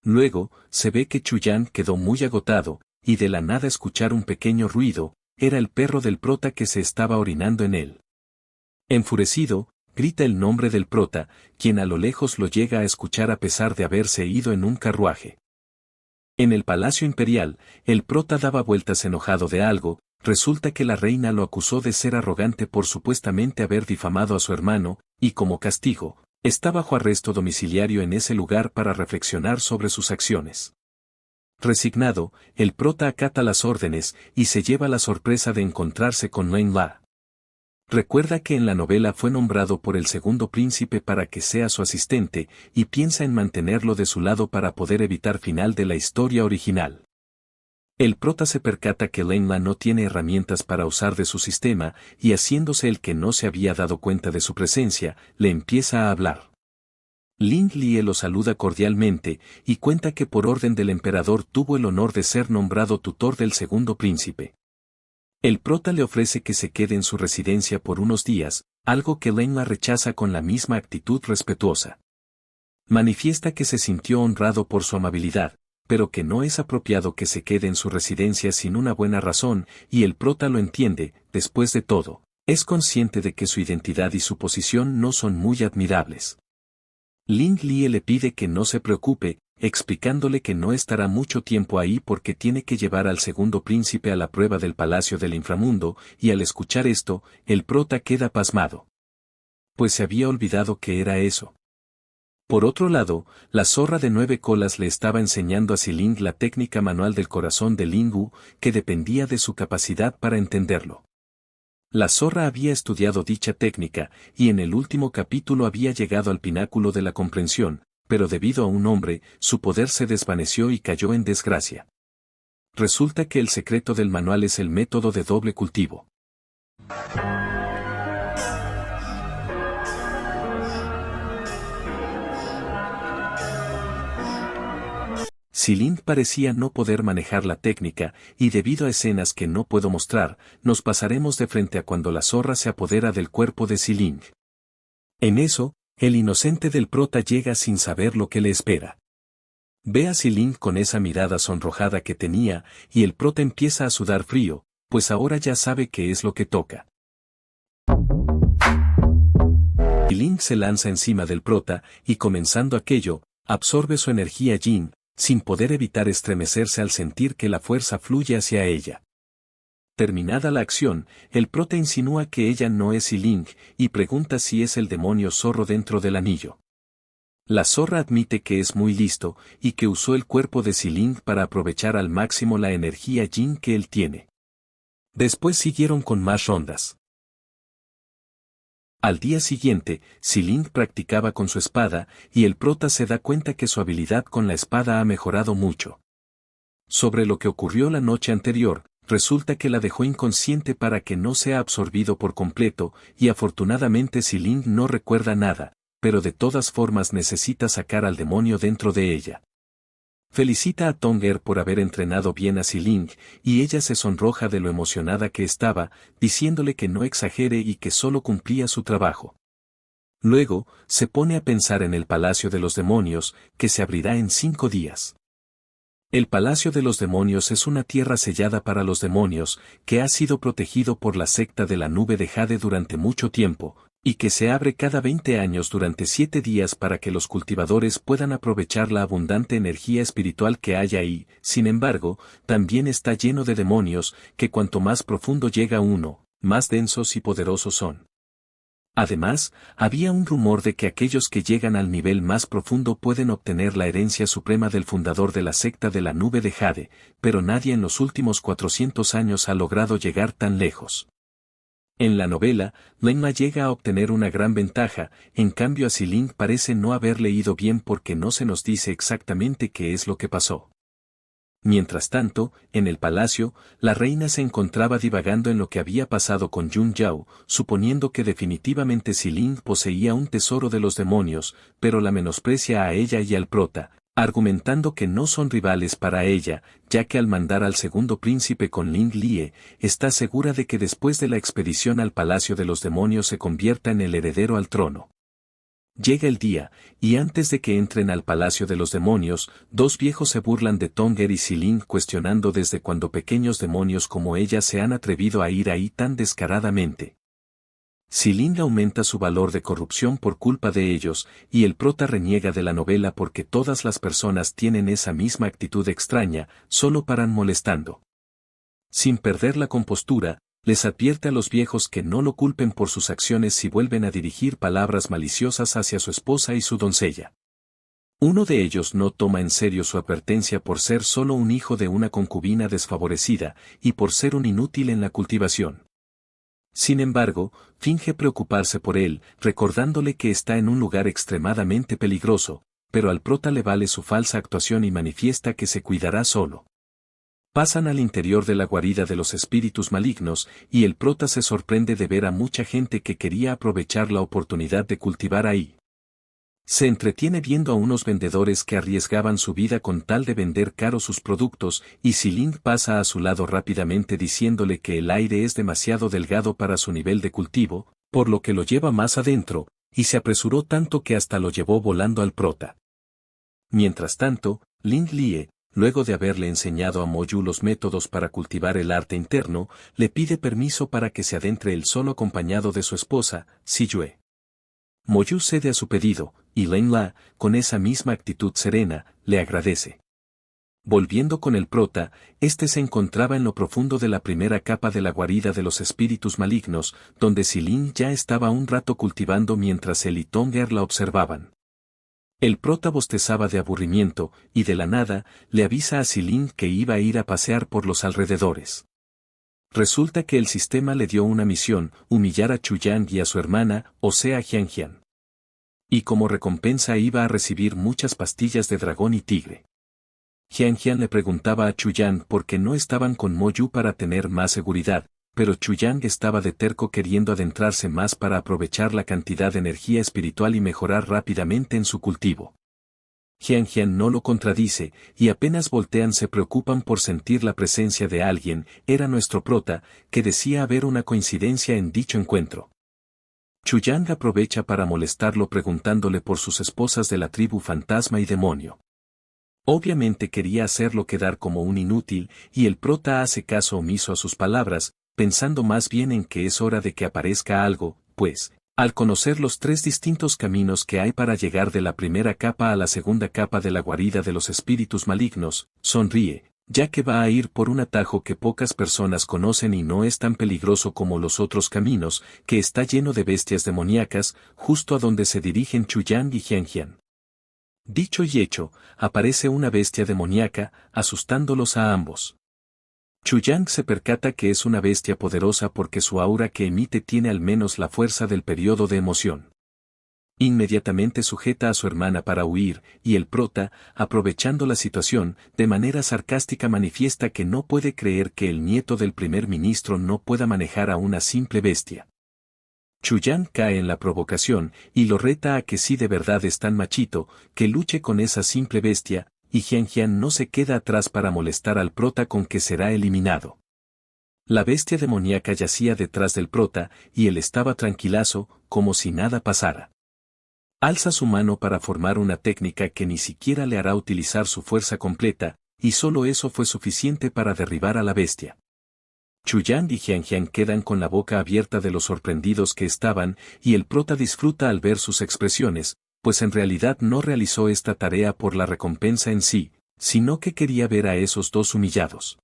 Luego, se ve que Chuyang quedó muy agotado, y de la nada escuchar un pequeño ruido, era el perro del prota que se estaba orinando en él. Enfurecido, grita el nombre del prota, quien a lo lejos lo llega a escuchar a pesar de haberse ido en un carruaje. En el palacio imperial, el prota daba vueltas enojado de algo, resulta que la reina lo acusó de ser arrogante por supuestamente haber difamado a su hermano, y como castigo, Está bajo arresto domiciliario en ese lugar para reflexionar sobre sus acciones. Resignado, el prota acata las órdenes y se lleva la sorpresa de encontrarse con Lain-La. Recuerda que en la novela fue nombrado por el segundo príncipe para que sea su asistente, y piensa en mantenerlo de su lado para poder evitar final de la historia original. El prota se percata que Lain-La no tiene herramientas para usar de su sistema, y haciéndose el que no se había dado cuenta de su presencia, le empieza a hablar. Ling Lie lo saluda cordialmente, y cuenta que por orden del emperador tuvo el honor de ser nombrado tutor del segundo príncipe. El prota le ofrece que se quede en su residencia por unos días, algo que Lain-La rechaza con la misma actitud respetuosa. Manifiesta que se sintió honrado por su amabilidad, pero que no es apropiado que se quede en su residencia sin una buena razón, y el prota lo entiende. Después de todo, es consciente de que su identidad y su posición no son muy admirables. Ling Lie le pide que no se preocupe, explicándole que no estará mucho tiempo ahí porque tiene que llevar al segundo príncipe a la prueba del Palacio del Inframundo, y al escuchar esto, el prota queda pasmado. Pues se había olvidado que era eso. Por otro lado, la zorra de 9 colas le estaba enseñando a Xiling la técnica manual del corazón de Lingu, que dependía de su capacidad para entenderlo. La zorra había estudiado dicha técnica, y en el último capítulo había llegado al pináculo de la comprensión, pero debido a un hombre, su poder se desvaneció y cayó en desgracia. Resulta que el secreto del manual es el método de doble cultivo. Xiling parecía no poder manejar la técnica, y debido a escenas que no puedo mostrar, nos pasaremos de frente a cuando la zorra se apodera del cuerpo de Xiling. En eso, el inocente del prota llega sin saber lo que le espera. Ve a Xiling con esa mirada sonrojada que tenía, y el prota empieza a sudar frío, pues ahora ya sabe qué es lo que toca. Xiling se lanza encima del prota, y comenzando aquello, absorbe su energía yin, sin poder evitar estremecerse al sentir que la fuerza fluye hacia ella. Terminada la acción, el prota insinúa que ella no es Xiling, y pregunta si es el demonio zorro dentro del anillo. La zorra admite que es muy listo, y que usó el cuerpo de Xiling para aprovechar al máximo la energía yin que él tiene. Después siguieron con más rondas. Al día siguiente, Xiling practicaba con su espada, y el prota se da cuenta que su habilidad con la espada ha mejorado mucho. Sobre lo que ocurrió la noche anterior, resulta que la dejó inconsciente para que no sea absorbido por completo, y afortunadamente Xiling no recuerda nada, pero de todas formas necesita sacar al demonio dentro de ella. Felicita a Tonger por haber entrenado bien a Xiling, y ella se sonroja de lo emocionada que estaba, diciéndole que no exagere y que solo cumplía su trabajo. Luego, se pone a pensar en el Palacio de los Demonios, que se abrirá en 5 días. El Palacio de los Demonios es una tierra sellada para los demonios, que ha sido protegido por la secta de la nube de Jade durante mucho tiempo, y que se abre cada 20 años durante 7 días para que los cultivadores puedan aprovechar la abundante energía espiritual que hay ahí. Sin embargo, también está lleno de demonios, que cuanto más profundo llega uno, más densos y poderosos son. Además, había un rumor de que aquellos que llegan al nivel más profundo pueden obtener la herencia suprema del fundador de la secta de la nube de Jade, pero nadie en los últimos 400 años ha logrado llegar tan lejos. En la novela, Lain-La llega a obtener una gran ventaja, en cambio a Xiling parece no haber leído bien porque no se nos dice exactamente qué es lo que pasó. Mientras tanto, en el palacio, la reina se encontraba divagando en lo que había pasado con Yun Yao, suponiendo que definitivamente Xiling poseía un tesoro de los demonios, pero la menosprecia a ella y al prota, argumentando que no son rivales para ella, ya que al mandar al segundo príncipe con Ling Lie, está segura de que después de la expedición al Palacio de los Demonios se convierta en el heredero al trono. Llega el día, y antes de que entren al Palacio de los Demonios, 2 viejos se burlan de Tonger y Xiling cuestionando desde cuándo pequeños demonios como ella se han atrevido a ir ahí tan descaradamente. Xiling aumenta su valor de corrupción por culpa de ellos, y el prota reniega de la novela porque todas las personas tienen esa misma actitud extraña, solo paran molestando. Sin perder la compostura, Les advierte a los viejos que no lo culpen por sus acciones si vuelven a dirigir palabras maliciosas hacia su esposa y su doncella. Uno de ellos no toma en serio su advertencia por ser solo un hijo de una concubina desfavorecida y por ser un inútil en la cultivación. Sin embargo, finge preocuparse por él, recordándole que está en un lugar extremadamente peligroso, pero al prota le vale su falsa actuación y manifiesta que se cuidará solo. Pasan al interior de la guarida de los espíritus malignos, y el prota se sorprende de ver a mucha gente que quería aprovechar la oportunidad de cultivar ahí. Se entretiene viendo a unos vendedores que arriesgaban su vida con tal de vender caro sus productos, y Xiling pasa a su lado rápidamente diciéndole que el aire es demasiado delgado para su nivel de cultivo, por lo que lo lleva más adentro, y se apresuró tanto que hasta lo llevó volando al prota. Mientras tanto, Ling Lie, luego de haberle enseñado a Moyu los métodos para cultivar el arte interno, le pide permiso para que se adentre él solo acompañado de su esposa, Si Yue. Moyu cede a su pedido, y Len La, con esa misma actitud serena, le agradece. Volviendo con el prota, este se encontraba en lo profundo de la primera capa de la guarida de los espíritus malignos, donde Xiling ya estaba un rato cultivando mientras él y Tonger la observaban. El prota bostezaba de aburrimiento, y de la nada, le avisa a Xiling que iba a ir a pasear por los alrededores. Resulta que el sistema le dio una misión, humillar a Chuyang y a su hermana, o sea Jianjian. Y como recompensa iba a recibir muchas pastillas de dragón y tigre. Jianjian le preguntaba a Chuyang por qué no estaban con Moyu para tener más seguridad, pero Chuyang estaba de terco queriendo adentrarse más para aprovechar la cantidad de energía espiritual y mejorar rápidamente en su cultivo. Jianjian no lo contradice, y apenas voltean se preocupan por sentir la presencia de alguien, era nuestro prota, que decía haber una coincidencia en dicho encuentro. Chuyang aprovecha para molestarlo preguntándole por sus esposas de la tribu fantasma y demonio. Obviamente quería hacerlo quedar como un inútil, y el prota hace caso omiso a sus palabras, pensando más bien en que es hora de que aparezca algo, pues, al conocer los tres distintos caminos que hay para llegar de la primera capa a la segunda capa de la guarida de los espíritus malignos, sonríe, ya que va a ir por un atajo que pocas personas conocen y no es tan peligroso como los otros caminos, que está lleno de bestias demoníacas, justo a donde se dirigen Chuyang y Jianjian. Dicho y hecho, aparece una bestia demoníaca, asustándolos a ambos. Chuyang se percata que es una bestia poderosa porque su aura que emite tiene al menos la fuerza del periodo de emoción. Inmediatamente sujeta a su hermana para huir, y el prota, aprovechando la situación, de manera sarcástica manifiesta que no puede creer que el nieto del primer ministro no pueda manejar a una simple bestia. Chuyang cae en la provocación, y lo reta a que si de verdad es tan machito, que luche con esa simple bestia, y Jianjian no se queda atrás para molestar al prota con que será eliminado. La bestia demoníaca yacía detrás del prota, y él estaba tranquilazo, como si nada pasara. Alza su mano para formar una técnica que ni siquiera le hará utilizar su fuerza completa, y solo eso fue suficiente para derribar a la bestia. Chuyang y Jianjian quedan con la boca abierta de lo sorprendidos que estaban, y el prota disfruta al ver sus expresiones, pues en realidad no realizó esta tarea por la recompensa en sí, sino que quería ver a esos dos humillados.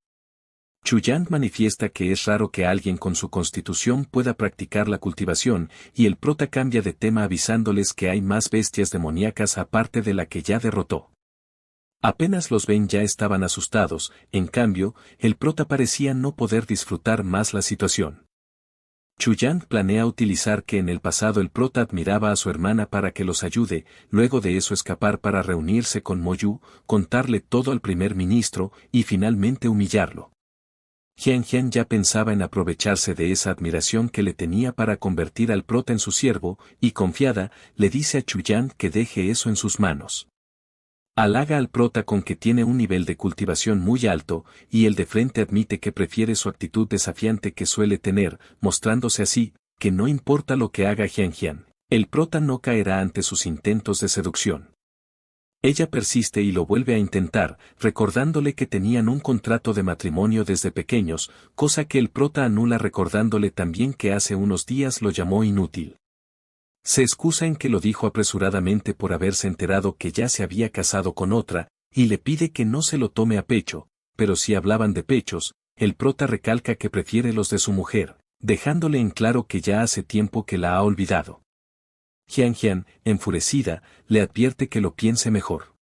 Chuyang manifiesta que es raro que alguien con su constitución pueda practicar la cultivación, y el prota cambia de tema avisándoles que hay más bestias demoníacas aparte de la que ya derrotó. Apenas los ven ya estaban asustados, en cambio, el prota parecía no poder disfrutar más la situación. Chuyang planea utilizar que en el pasado el prota admiraba a su hermana para que los ayude, luego de eso escapar para reunirse con Moyu, contarle todo al primer ministro, y finalmente humillarlo. Jianjian ya pensaba en aprovecharse de esa admiración que le tenía para convertir al prota en su siervo, y confiada, le dice a Chuyang que deje eso en sus manos. Halaga al prota con que tiene un nivel de cultivación muy alto, y el de frente admite que prefiere su actitud desafiante que suele tener, mostrándose así, que no importa lo que haga Jianjian, el prota no caerá ante sus intentos de seducción. Ella persiste y lo vuelve a intentar, recordándole que tenían un contrato de matrimonio desde pequeños, cosa que el prota anula recordándole también que hace unos días lo llamó inútil. Se excusa en que lo dijo apresuradamente por haberse enterado que ya se había casado con otra, y le pide que no se lo tome a pecho, pero si hablaban de pechos, el prota recalca que prefiere los de su mujer, dejándole en claro que ya hace tiempo que la ha olvidado. Jian, enfurecida, le advierte que lo piense mejor.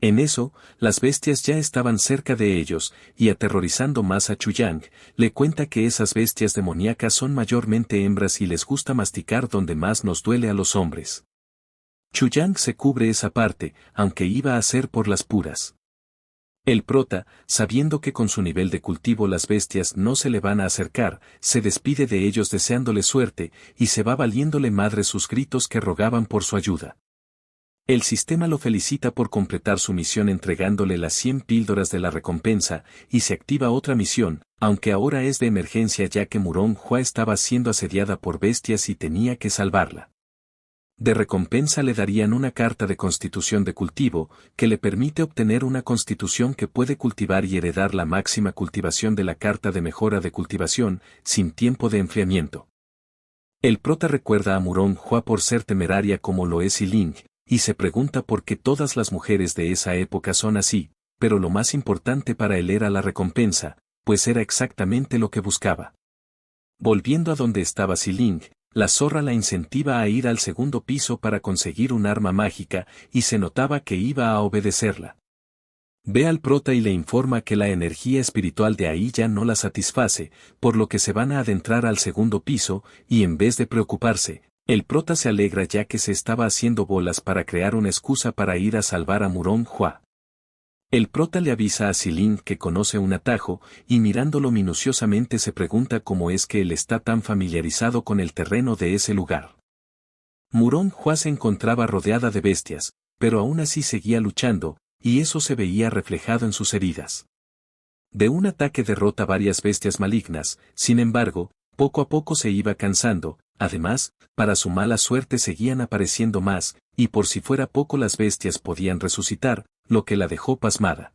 En eso, las bestias ya estaban cerca de ellos, y aterrorizando más a Chuyang, le cuenta que esas bestias demoníacas son mayormente hembras y les gusta masticar donde más nos duele a los hombres. Chuyang se cubre esa parte, aunque iba a ser por las puras. El prota, sabiendo que con su nivel de cultivo las bestias no se le van a acercar, se despide de ellos deseándole suerte, y se va valiéndole madre sus gritos que rogaban por su ayuda. El sistema lo felicita por completar su misión entregándole las 100 píldoras de la recompensa, y se activa otra misión, aunque ahora es de emergencia ya que Murong Hua estaba siendo asediada por bestias y tenía que salvarla. De recompensa le darían una carta de constitución de cultivo, que le permite obtener una constitución que puede cultivar y heredar la máxima cultivación de la carta de mejora de cultivación, sin tiempo de enfriamiento. El prota recuerda a Murong Hua por ser temeraria como lo es Ling, y se pregunta por qué todas las mujeres de esa época son así, pero lo más importante para él era la recompensa, pues era exactamente lo que buscaba. Volviendo a donde estaba Ling, la zorra la incentiva a ir al segundo piso para conseguir un arma mágica, y se notaba que iba a obedecerla. Ve al prota y le informa que la energía espiritual de ahí ya no la satisface, por lo que se van a adentrar al segundo piso, y en vez de preocuparse, el prota se alegra ya que se estaba haciendo bolas para crear una excusa para ir a salvar a Murong Hua. El prota le avisa a Ling que conoce un atajo, y mirándolo minuciosamente se pregunta cómo es que él está tan familiarizado con el terreno de ese lugar. Murong Hua se encontraba rodeada de bestias, pero aún así seguía luchando, y eso se veía reflejado en sus heridas. De un ataque derrota varias bestias malignas, sin embargo, poco a poco se iba cansando. Además, para su mala suerte seguían apareciendo más, y por si fuera poco las bestias podían resucitar, lo que la dejó pasmada.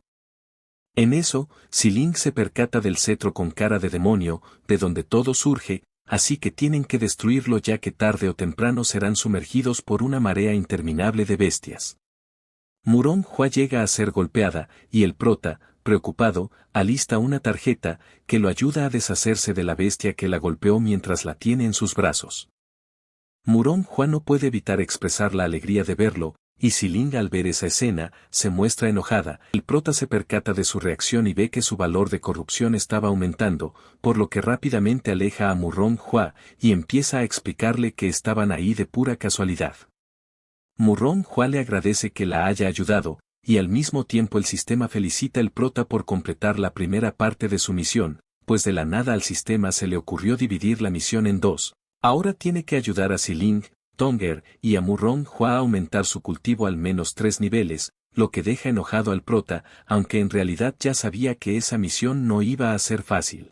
En eso, Ling se percata del cetro con cara de demonio, de donde todo surge, así que tienen que destruirlo ya que tarde o temprano serán sumergidos por una marea interminable de bestias. Murong Hua llega a ser golpeada, y el prota, preocupado, alista una tarjeta, que lo ayuda a deshacerse de la bestia que la golpeó mientras la tiene en sus brazos. Murong Hua no puede evitar expresar la alegría de verlo, y Ling al ver esa escena, se muestra enojada. El prota se percata de su reacción y ve que su valor de corrupción estaba aumentando, por lo que rápidamente aleja a Murong Hua, y empieza a explicarle que estaban ahí de pura casualidad. Murong Hua le agradece que la haya ayudado, y al mismo tiempo el sistema felicita al prota por completar la primera parte de su misión, pues de la nada al sistema se le ocurrió dividir la misión en dos. Ahora tiene que ayudar a Ling, Tonger y a Murong Hua a aumentar su cultivo al menos 3 niveles, lo que deja enojado al prota, aunque en realidad ya sabía que esa misión no iba a ser fácil.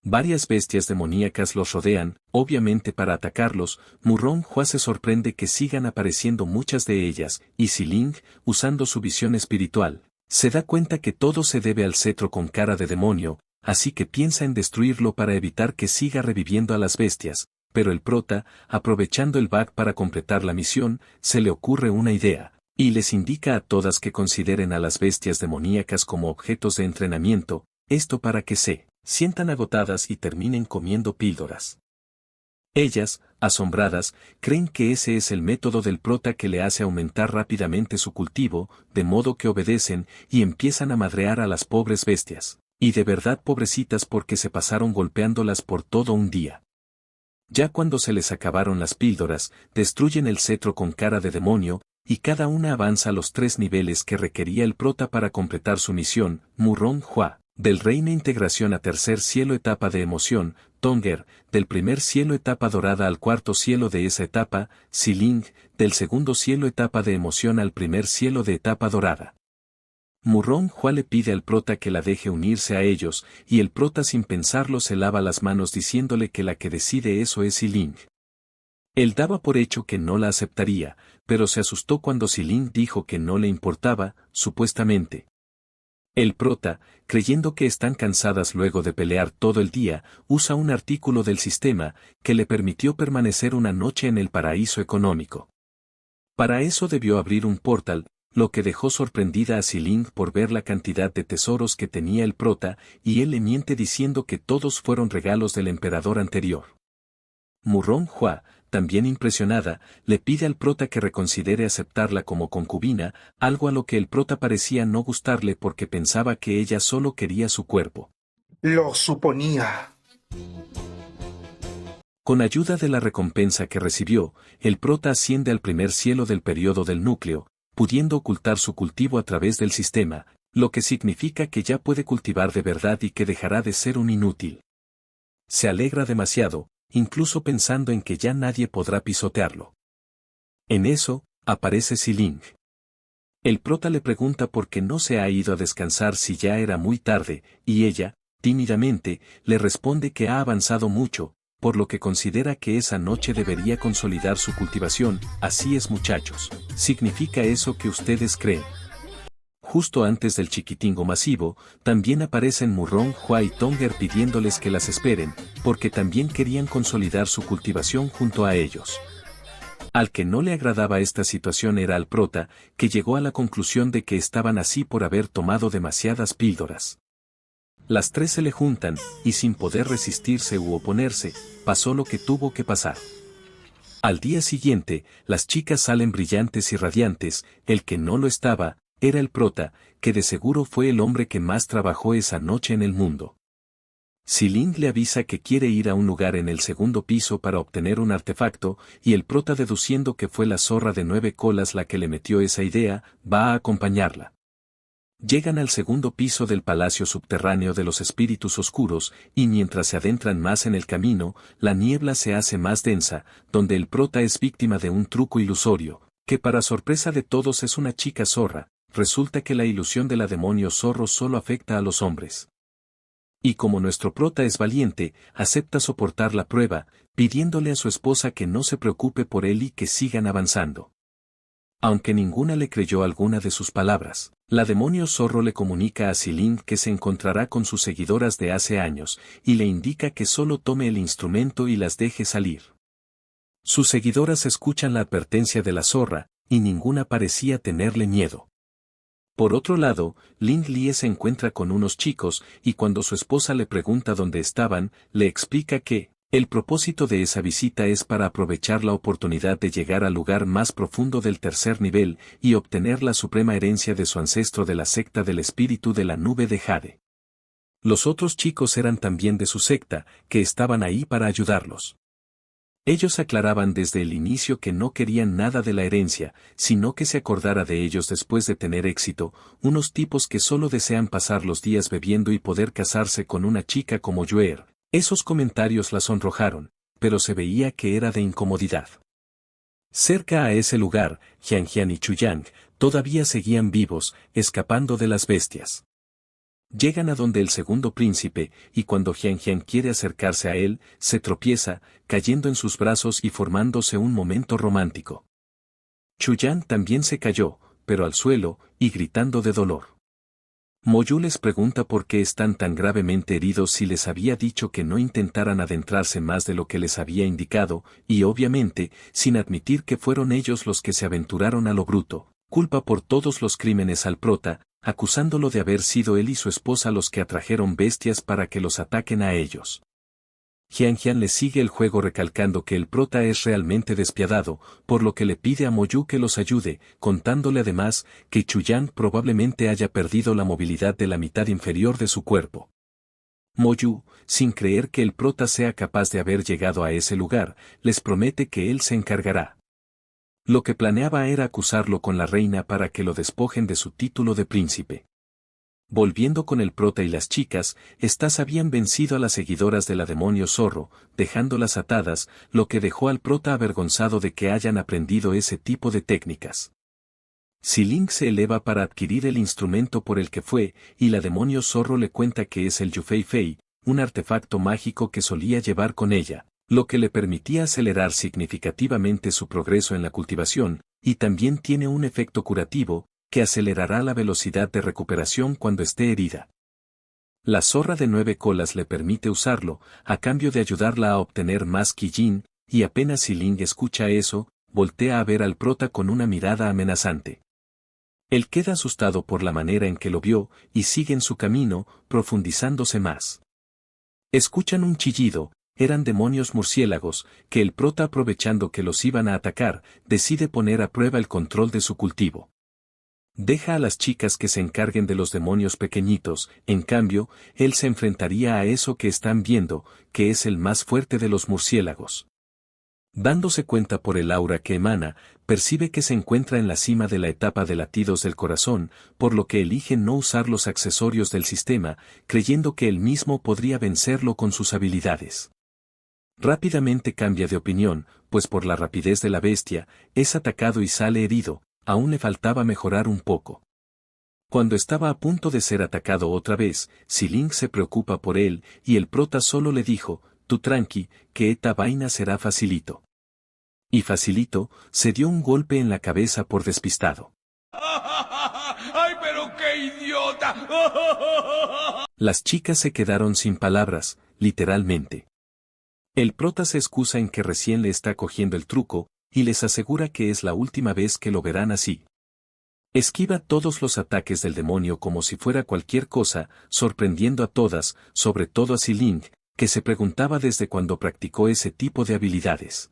Varias bestias demoníacas los rodean, obviamente para atacarlos. Murong Hua se sorprende que sigan apareciendo muchas de ellas, y Ling, usando su visión espiritual, se da cuenta que todo se debe al cetro con cara de demonio, así que piensa en destruirlo para evitar que siga reviviendo a las bestias, pero el prota, aprovechando el bug para completar la misión, se le ocurre una idea, y les indica a todas que consideren a las bestias demoníacas como objetos de entrenamiento, esto para que se sientan agotadas y terminen comiendo píldoras. Ellas, asombradas, creen que ese es el método del prota que le hace aumentar rápidamente su cultivo, de modo que obedecen y empiezan a madrear a las pobres bestias, y de verdad pobrecitas porque se pasaron golpeándolas por todo un día. Ya cuando se les acabaron las píldoras, destruyen el cetro con cara de demonio, y cada una avanza a los 3 niveles que requería el prota para completar su misión. Murong Hua, del reino integración a tercer cielo etapa de emoción. Tonger, del primer cielo etapa dorada al cuarto cielo de esa etapa. Ling, del segundo cielo etapa de emoción al primer cielo de etapa dorada. Murong Hua le pide al prota que la deje unirse a ellos, y el prota sin pensarlo se lava las manos diciéndole que la que decide eso es Ling. Él daba por hecho que no la aceptaría, pero se asustó cuando Ling dijo que no le importaba, supuestamente. El prota, creyendo que están cansadas luego de pelear todo el día, usa un artículo del sistema, que le permitió permanecer una noche en el paraíso económico. Para eso debió abrir un portal, lo que dejó sorprendida a Xiling por ver la cantidad de tesoros que tenía el prota, y él le miente diciendo que todos fueron regalos del emperador anterior. Murong Hua, también impresionada, le pide al prota que reconsidere aceptarla como concubina, algo a lo que el prota parecía no gustarle porque pensaba que ella solo quería su cuerpo. Lo suponía. Con ayuda de la recompensa que recibió, el prota asciende al primer cielo del periodo del núcleo, pudiendo ocultar su cultivo a través del sistema, lo que significa que ya puede cultivar de verdad y que dejará de ser un inútil. Se alegra demasiado, incluso pensando en que ya nadie podrá pisotearlo. En eso, aparece Xiling. El prota le pregunta por qué no se ha ido a descansar si ya era muy tarde, y ella, tímidamente, le responde que ha avanzado mucho, por lo que considera que esa noche debería consolidar su cultivación. Así es, muchachos. ¿Significa eso que ustedes creen? Justo antes del chiquitingo masivo, también aparecen Murong Hua y Tonger pidiéndoles que las esperen, porque también querían consolidar su cultivación junto a ellos. Al que no le agradaba esta situación era al prota, que llegó a la conclusión de que estaban así por haber tomado demasiadas píldoras. Las tres se le juntan, y sin poder resistirse u oponerse, pasó lo que tuvo que pasar. Al día siguiente, las chicas salen brillantes y radiantes, el que no lo estaba, era el prota, que de seguro fue el hombre que más trabajó esa noche en el mundo. Xiling le avisa que quiere ir a un lugar en el segundo piso para obtener un artefacto, y el prota, deduciendo que fue la zorra de 9 colas la que le metió esa idea, va a acompañarla. Llegan al segundo piso del palacio subterráneo de los espíritus oscuros, y mientras se adentran más en el camino, la niebla se hace más densa, donde el prota es víctima de un truco ilusorio, que para sorpresa de todos es una chica zorra. Resulta que la ilusión de la demonio zorro solo afecta a los hombres. Y como nuestro prota es valiente, acepta soportar la prueba, pidiéndole a su esposa que no se preocupe por él y que sigan avanzando. Aunque ninguna le creyó alguna de sus palabras, la demonio zorro le comunica a Xiling que se encontrará con sus seguidoras de hace años, y le indica que solo tome el instrumento y las deje salir. Sus seguidoras escuchan la advertencia de la zorra, y ninguna parecía tenerle miedo. Por otro lado, Ling Lie se encuentra con unos chicos, y cuando su esposa le pregunta dónde estaban, le explica que el propósito de esa visita es para aprovechar la oportunidad de llegar al lugar más profundo del tercer nivel y obtener la suprema herencia de su ancestro de la secta del espíritu de la nube de Jade. Los otros chicos eran también de su secta, que estaban ahí para ayudarlos. Ellos aclaraban desde el inicio que no querían nada de la herencia, sino que se acordara de ellos después de tener éxito, unos tipos que solo desean pasar los días bebiendo y poder casarse con una chica como Yuer. Esos comentarios la sonrojaron, pero se veía que era de incomodidad. Cerca a ese lugar, Jianjian y Chuyang todavía seguían vivos, escapando de las bestias. Llegan a donde el segundo príncipe, y cuando Jianjian quiere acercarse a él, se tropieza, cayendo en sus brazos y formándose un momento romántico. Chuyang también se cayó, pero al suelo, y gritando de dolor. Moyu les pregunta por qué están tan gravemente heridos si les había dicho que no intentaran adentrarse más de lo que les había indicado, y obviamente, sin admitir que fueron ellos los que se aventuraron a lo bruto, culpa por todos los crímenes al prota, acusándolo de haber sido él y su esposa los que atrajeron bestias para que los ataquen a ellos. Jianjian le sigue el juego recalcando que el prota es realmente despiadado, por lo que le pide a Moyu que los ayude, contándole además que Chuyang probablemente haya perdido la movilidad de la mitad inferior de su cuerpo. Moyu, sin creer que el prota sea capaz de haber llegado a ese lugar, les promete que él se encargará. Lo que planeaba era acusarlo con la reina para que lo despojen de su título de príncipe. Volviendo con el prota y las chicas, estas habían vencido a las seguidoras de la demonio zorro, dejándolas atadas, lo que dejó al prota avergonzado de que hayan aprendido ese tipo de técnicas. Xiling se eleva para adquirir el instrumento por el que fue, y la demonio zorro le cuenta que es el Yufei Fei, un artefacto mágico que solía llevar con ella, lo que le permitía acelerar significativamente su progreso en la cultivación, y también tiene un efecto curativo, que acelerará la velocidad de recuperación cuando esté herida. La zorra de 9 colas le permite usarlo, a cambio de ayudarla a obtener más Kijin, y apenas Xiling escucha eso, voltea a ver al prota con una mirada amenazante. Él queda asustado por la manera en que lo vio, y siguen su camino, profundizándose más. Escuchan un chillido, eran demonios murciélagos, que el prota, aprovechando que los iban a atacar, decide poner a prueba el control de su cultivo. Deja a las chicas que se encarguen de los demonios pequeñitos, en cambio, él se enfrentaría a eso que están viendo, que es el más fuerte de los murciélagos. Dándose cuenta por el aura que emana, percibe que se encuentra en la cima de la etapa de latidos del corazón, por lo que elige no usar los accesorios del sistema, creyendo que él mismo podría vencerlo con sus habilidades. Rápidamente cambia de opinión, pues por la rapidez de la bestia, es atacado y sale herido, aún le faltaba mejorar un poco. Cuando estaba a punto de ser atacado otra vez, Xiling se preocupa por él, y el prota solo le dijo, tú tranqui, que esta vaina será facilito. Y facilito, se dio un golpe en la cabeza por despistado. ¡Ay, pero qué idiota! Las chicas se quedaron sin palabras, literalmente. El prota se excusa en que recién le está cogiendo el truco, y les asegura que es la última vez que lo verán así. Esquiva todos los ataques del demonio como si fuera cualquier cosa, sorprendiendo a todas, sobre todo a Xiling, que se preguntaba desde cuándo practicó ese tipo de habilidades.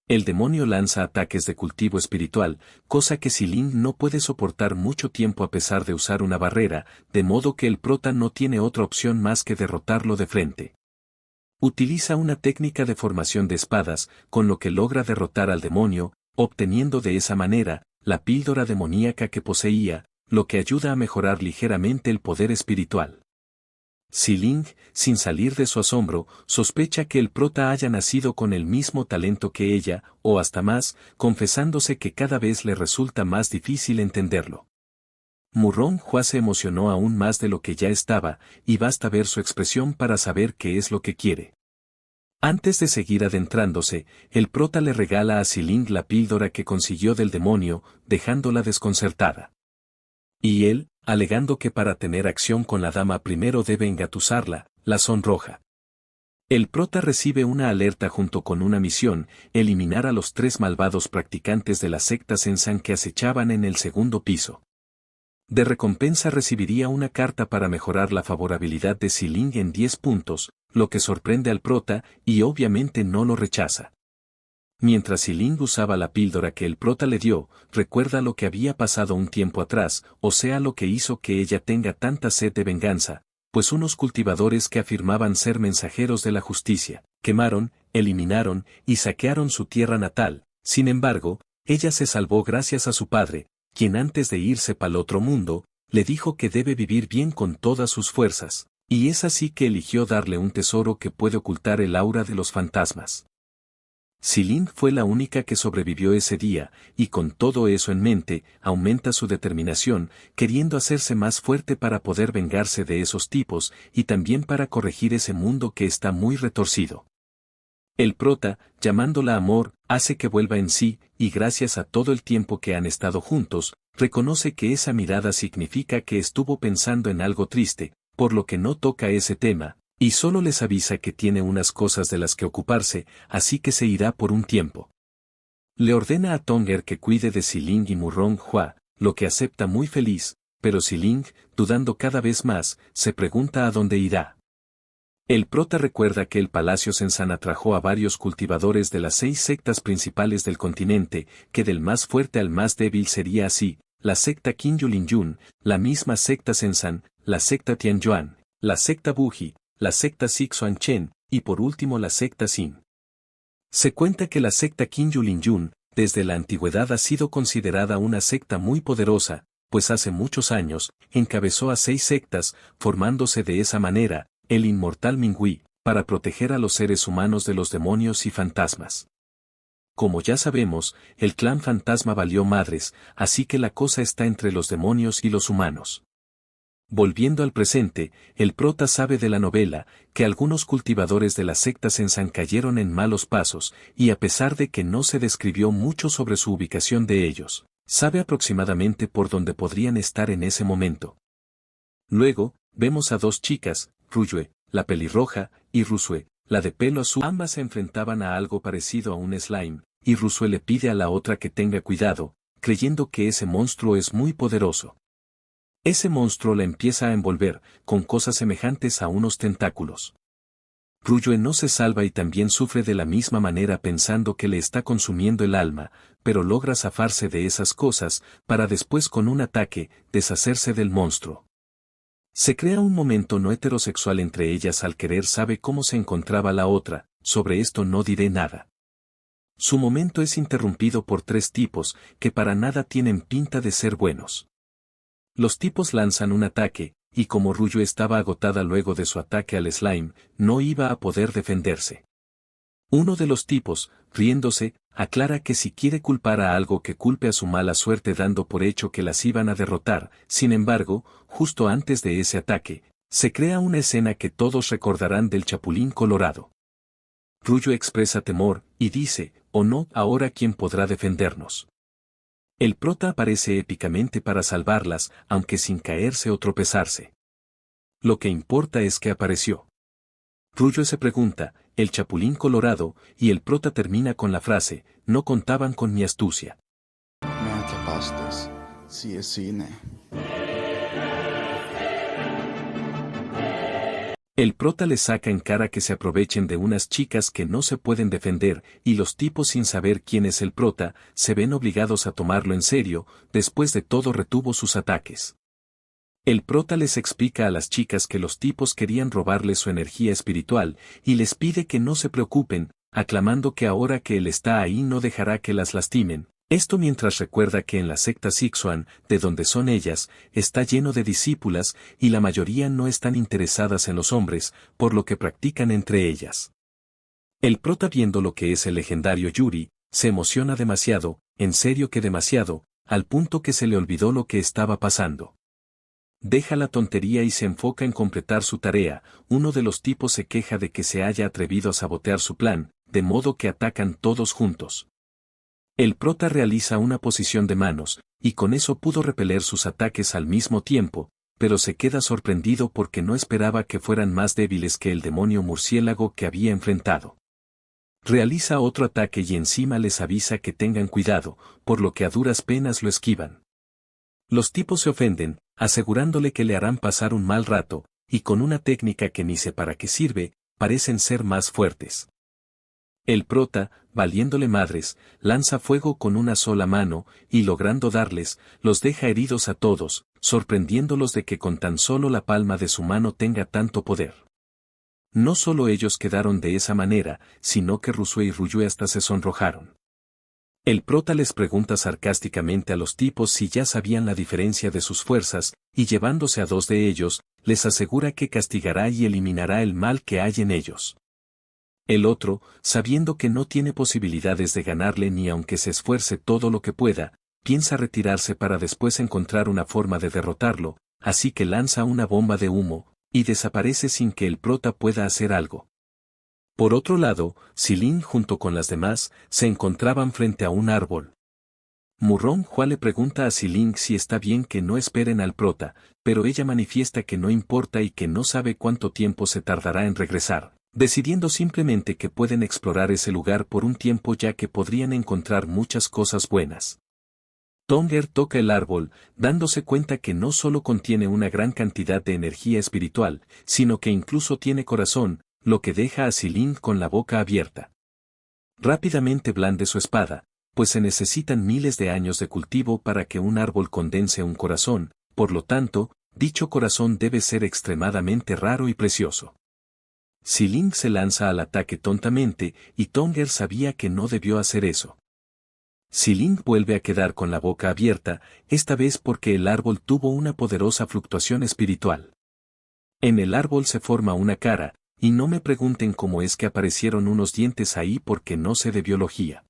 El demonio lanza ataques de cultivo espiritual, cosa que Xiling no puede soportar mucho tiempo a pesar de usar una barrera, de modo que el prota no tiene otra opción más que derrotarlo de frente. Utiliza una técnica de formación de espadas, con lo que logra derrotar al demonio, obteniendo de esa manera, la píldora demoníaca que poseía, lo que ayuda a mejorar ligeramente el poder espiritual. Xiling, sin salir de su asombro, sospecha que el prota haya nacido con el mismo talento que ella, o hasta más, confesándose que cada vez le resulta más difícil entenderlo. Murong Hua se emocionó aún más de lo que ya estaba, y basta ver su expresión para saber qué es lo que quiere. Antes de seguir adentrándose, el prota le regala a Xiling la píldora que consiguió del demonio, dejándola desconcertada. Y él, alegando que para tener acción con la dama primero debe engatusarla, la sonroja. El prota recibe una alerta junto con una misión, eliminar a los 3 malvados practicantes de la secta Sensan que acechaban en el segundo piso. De recompensa recibiría una carta para mejorar la favorabilidad de Xiling en 10 puntos, lo que sorprende al prota, y obviamente no lo rechaza. Mientras Xiling usaba la píldora que el prota le dio, recuerda lo que había pasado un tiempo atrás, o sea lo que hizo que ella tenga tanta sed de venganza, pues unos cultivadores que afirmaban ser mensajeros de la justicia, quemaron, eliminaron y saquearon su tierra natal. Sin embargo, ella se salvó gracias a su padre, quien antes de irse pa'l otro mundo, le dijo que debe vivir bien con todas sus fuerzas, y es así que eligió darle un tesoro que puede ocultar el aura de los fantasmas. Xiling fue la única que sobrevivió ese día, y con todo eso en mente, aumenta su determinación, queriendo hacerse más fuerte para poder vengarse de esos tipos, y también para corregir ese mundo que está muy retorcido. El prota, llamándola amor, hace que vuelva en sí, y gracias a todo el tiempo que han estado juntos, reconoce que esa mirada significa que estuvo pensando en algo triste, por lo que no toca ese tema, y solo les avisa que tiene unas cosas de las que ocuparse, así que se irá por un tiempo. Le ordena a Tonger que cuide de Xiling y Murong Hua, lo que acepta muy feliz, pero Xiling, dudando cada vez más, se pregunta a dónde irá. El prota recuerda que el Palacio Sensan atrajo a varios cultivadores de las 6 sectas principales del continente, que del más fuerte al más débil sería así, la secta Qinyulinyun, la misma secta Sensan, la secta Tianyuan, la secta Buji, la secta Sixuanchen, y por último la secta Xin. Se cuenta que la secta Qinyulinyun, desde la antigüedad ha sido considerada una secta muy poderosa, pues hace muchos años, encabezó a 6 sectas, formándose de esa manera, el inmortal Minghui, para proteger a los seres humanos de los demonios y fantasmas. Como ya sabemos, el clan fantasma valió madres, así que la cosa está entre los demonios y los humanos. Volviendo al presente, el prota sabe de la novela, que algunos cultivadores de la secta Sensan cayeron en malos pasos, y a pesar de que no se describió mucho sobre su ubicación de ellos, sabe aproximadamente por dónde podrían estar en ese momento. Luego, vemos a 2 chicas, Ruyue, la pelirroja, y Rusue, la de pelo azul. Ambas se enfrentaban a algo parecido a un slime, y Rusue le pide a la otra que tenga cuidado, creyendo que ese monstruo es muy poderoso. Ese monstruo la empieza a envolver, con cosas semejantes a unos tentáculos. Ryue no se salva y también sufre de la misma manera pensando que le está consumiendo el alma, pero logra zafarse de esas cosas, para después con un ataque, deshacerse del monstruo. Se crea un momento no heterosexual entre ellas al querer sabe cómo se encontraba la otra, sobre esto no diré nada. Su momento es interrumpido por tres tipos, que para nada tienen pinta de ser buenos. Los tipos lanzan un ataque, y como Ryue estaba agotada luego de su ataque al slime, no iba a poder defenderse. Uno de los tipos, riéndose, aclara que si quiere culpar a algo que culpe a su mala suerte dando por hecho que las iban a derrotar, sin embargo, justo antes de ese ataque, se crea una escena que todos recordarán del Chapulín Colorado. Ryue expresa temor, y dice, «Oh no, ahora ¿quién podrá defendernos?». El prota aparece épicamente para salvarlas, aunque sin caerse o tropezarse. Lo que importa es que apareció. Ryue se pregunta, el Chapulín Colorado, y el prota termina con la frase, no contaban con mi astucia. Me atrapaste. Sí es cine. El prota les saca en cara que se aprovechen de unas chicas que no se pueden defender, y los tipos sin saber quién es el prota, se ven obligados a tomarlo en serio, después de todo retuvo sus ataques. El prota les explica a las chicas que los tipos querían robarles su energía espiritual, y les pide que no se preocupen, aclamando que ahora que él está ahí no dejará que las lastimen. Esto mientras recuerda que en la secta Sichuan, de donde son ellas, está lleno de discípulas, y la mayoría no están interesadas en los hombres, por lo que practican entre ellas. El prota viendo lo que es el legendario Yuri, se emociona demasiado, en serio que demasiado, al punto que se le olvidó lo que estaba pasando. Deja la tontería y se enfoca en completar su tarea. Uno de los tipos se queja de que se haya atrevido a sabotear su plan, de modo que atacan todos juntos. El prota realiza una posición de manos, y con eso pudo repeler sus ataques al mismo tiempo, pero se queda sorprendido porque no esperaba que fueran más débiles que el demonio murciélago que había enfrentado. Realiza otro ataque y encima les avisa que tengan cuidado, por lo que a duras penas lo esquivan. Los tipos se ofenden, asegurándole que le harán pasar un mal rato, y con una técnica que ni sé para qué sirve, parecen ser más fuertes. El prota, valiéndole madres, lanza fuego con una sola mano, y logrando darles, los deja heridos a todos, sorprendiéndolos de que con tan solo la palma de su mano tenga tanto poder. No solo ellos quedaron de esa manera, sino que Rusue y Ryue hasta se sonrojaron. El prota les pregunta sarcásticamente a los tipos si ya sabían la diferencia de sus fuerzas, y llevándose a dos de ellos, les asegura que castigará y eliminará el mal que hay en ellos. El otro, sabiendo que no tiene posibilidades de ganarle ni aunque se esfuerce todo lo que pueda, piensa retirarse para después encontrar una forma de derrotarlo, así que lanza una bomba de humo, y desaparece sin que el prota pueda hacer algo. Por otro lado, Silin junto con las demás, se encontraban frente a un árbol. Murron Hua le pregunta a Silin si está bien que no esperen al prota, pero ella manifiesta que no importa y que no sabe cuánto tiempo se tardará en regresar, decidiendo simplemente que pueden explorar ese lugar por un tiempo ya que podrían encontrar muchas cosas buenas. Tonger toca el árbol, dándose cuenta que no solo contiene una gran cantidad de energía espiritual, sino que incluso tiene corazón, lo que deja a Silin con la boca abierta. Rápidamente blande su espada, pues se necesitan miles de años de cultivo para que un árbol condense un corazón, por lo tanto, dicho corazón debe ser extremadamente raro y precioso. Silin se lanza al ataque tontamente, y Tonger sabía que no debió hacer eso. Silin vuelve a quedar con la boca abierta, esta vez porque el árbol tuvo una poderosa fluctuación espiritual. En el árbol se forma una cara, y no me pregunten cómo es que aparecieron unos dientes ahí porque no sé de biología.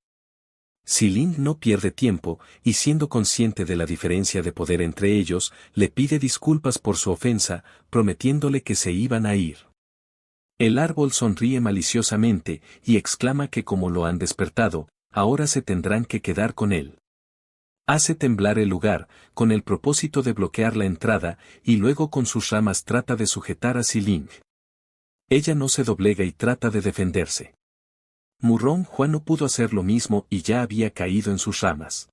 Silin no pierde tiempo, y siendo consciente de la diferencia de poder entre ellos, le pide disculpas por su ofensa, prometiéndole que se iban a ir. El árbol sonríe maliciosamente, y exclama que como lo han despertado, ahora se tendrán que quedar con él. Hace temblar el lugar, con el propósito de bloquear la entrada, y luego con sus ramas trata de sujetar a Silin. Ella no se doblega y trata de defenderse. Murron Hua no pudo hacer lo mismo y ya había caído en sus ramas.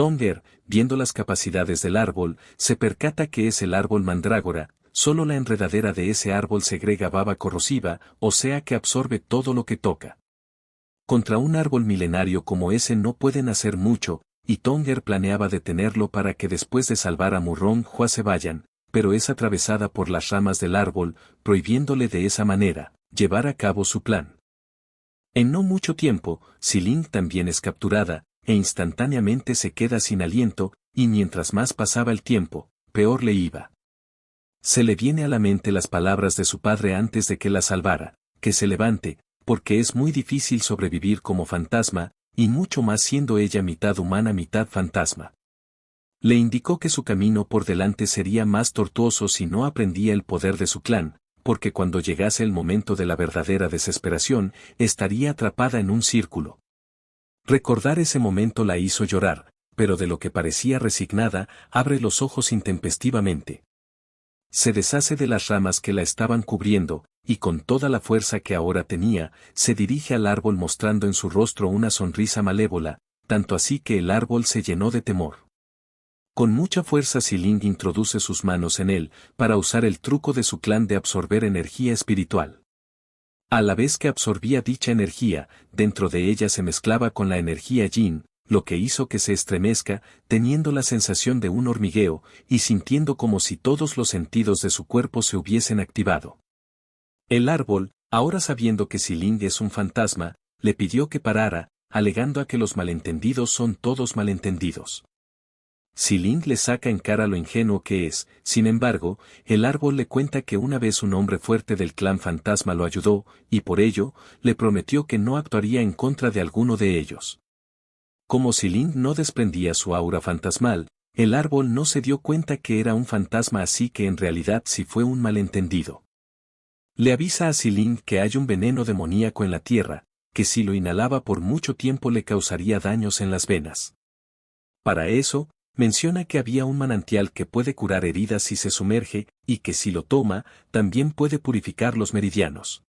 Tonger, viendo las capacidades del árbol, se percata que es el árbol mandrágora, solo la enredadera de ese árbol segrega baba corrosiva, o sea que absorbe todo lo que toca. Contra un árbol milenario como ese no pueden hacer mucho, y Tonger planeaba detenerlo para que después de salvar a Murong-Hua se vayan, pero es atravesada por las ramas del árbol, prohibiéndole de esa manera llevar a cabo su plan. En no mucho tiempo, Xiling también es capturada, e instantáneamente se queda sin aliento, y mientras más pasaba el tiempo, peor le iba. Se le viene a la mente las palabras de su padre antes de que la salvara, que se levante, porque es muy difícil sobrevivir como fantasma, y mucho más siendo ella mitad humana mitad fantasma. Le indicó que su camino por delante sería más tortuoso si no aprendía el poder de su clan, porque cuando llegase el momento de la verdadera desesperación, estaría atrapada en un círculo. Recordar ese momento la hizo llorar, pero de lo que parecía resignada, abre los ojos intempestivamente. Se deshace de las ramas que la estaban cubriendo, y con toda la fuerza que ahora tenía, se dirige al árbol mostrando en su rostro una sonrisa malévola, tanto así que el árbol se llenó de temor. Con mucha fuerza Xiling introduce sus manos en él, para usar el truco de su clan de absorber energía espiritual. A la vez que absorbía dicha energía, dentro de ella se mezclaba con la energía yin, lo que hizo que se estremezca, teniendo la sensación de un hormigueo, y sintiendo como si todos los sentidos de su cuerpo se hubiesen activado. El árbol, ahora sabiendo que Xiling es un fantasma, le pidió que parara, alegando a que los malentendidos son todos malentendidos. Xiling le saca en cara lo ingenuo que es, sin embargo, el árbol le cuenta que una vez un hombre fuerte del clan fantasma lo ayudó, y por ello, le prometió que no actuaría en contra de alguno de ellos. Como Xiling no desprendía su aura fantasmal, el árbol no se dio cuenta que era un fantasma, así que en realidad sí fue un malentendido. Le avisa a Xiling que hay un veneno demoníaco en la tierra, que si lo inhalaba por mucho tiempo le causaría daños en las venas. Para eso, menciona que había un manantial que puede curar heridas si se sumerge, y que si lo toma, también puede purificar los meridianos.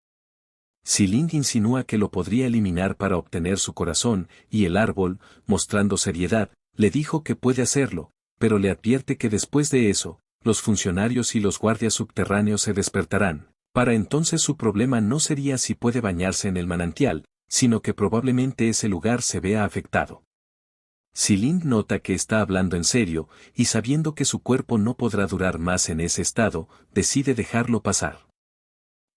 Xiling insinúa que lo podría eliminar para obtener su corazón, y el árbol, mostrando seriedad, le dijo que puede hacerlo, pero le advierte que después de eso, los funcionarios y los guardias subterráneos se despertarán. Para entonces su problema no sería si puede bañarse en el manantial, sino que probablemente ese lugar se vea afectado. Xiling nota que está hablando en serio, y sabiendo que su cuerpo no podrá durar más en ese estado, decide dejarlo pasar.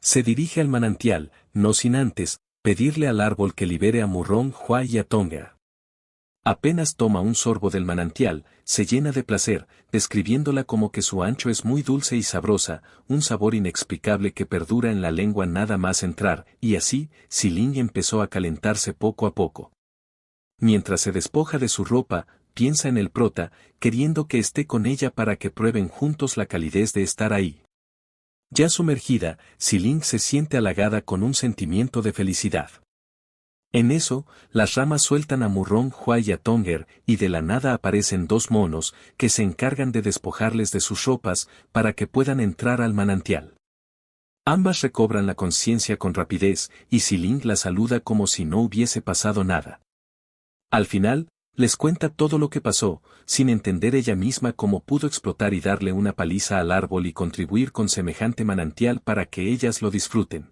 Se dirige al manantial, no sin antes, pedirle al árbol que libere a Murong-Hua y a Tonger. Apenas toma un sorbo del manantial, se llena de placer, describiéndola como que su ancho es muy dulce y sabrosa, un sabor inexplicable que perdura en la lengua nada más entrar, y así, Xiling empezó a calentarse poco a poco. Mientras se despoja de su ropa, piensa en el prota, queriendo que esté con ella para que prueben juntos la calidez de estar ahí. Ya sumergida, Xiling se siente halagada con un sentimiento de felicidad. En eso, las ramas sueltan a Murong-Hua y a Tonger, y de la nada aparecen dos monos, que se encargan de despojarles de sus ropas, para que puedan entrar al manantial. Ambas recobran la conciencia con rapidez, y Xiling la saluda como si no hubiese pasado nada. Al final, les cuenta todo lo que pasó, sin entender ella misma cómo pudo explotar y darle una paliza al árbol y contribuir con semejante manantial para que ellas lo disfruten.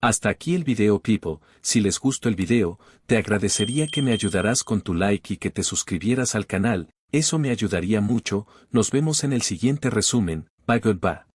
Hasta aquí el video people. Si les gustó el video, te agradecería que me ayudarás con tu like y que te suscribieras al canal, eso me ayudaría mucho. Nos vemos en el siguiente resumen. Bye goodbye.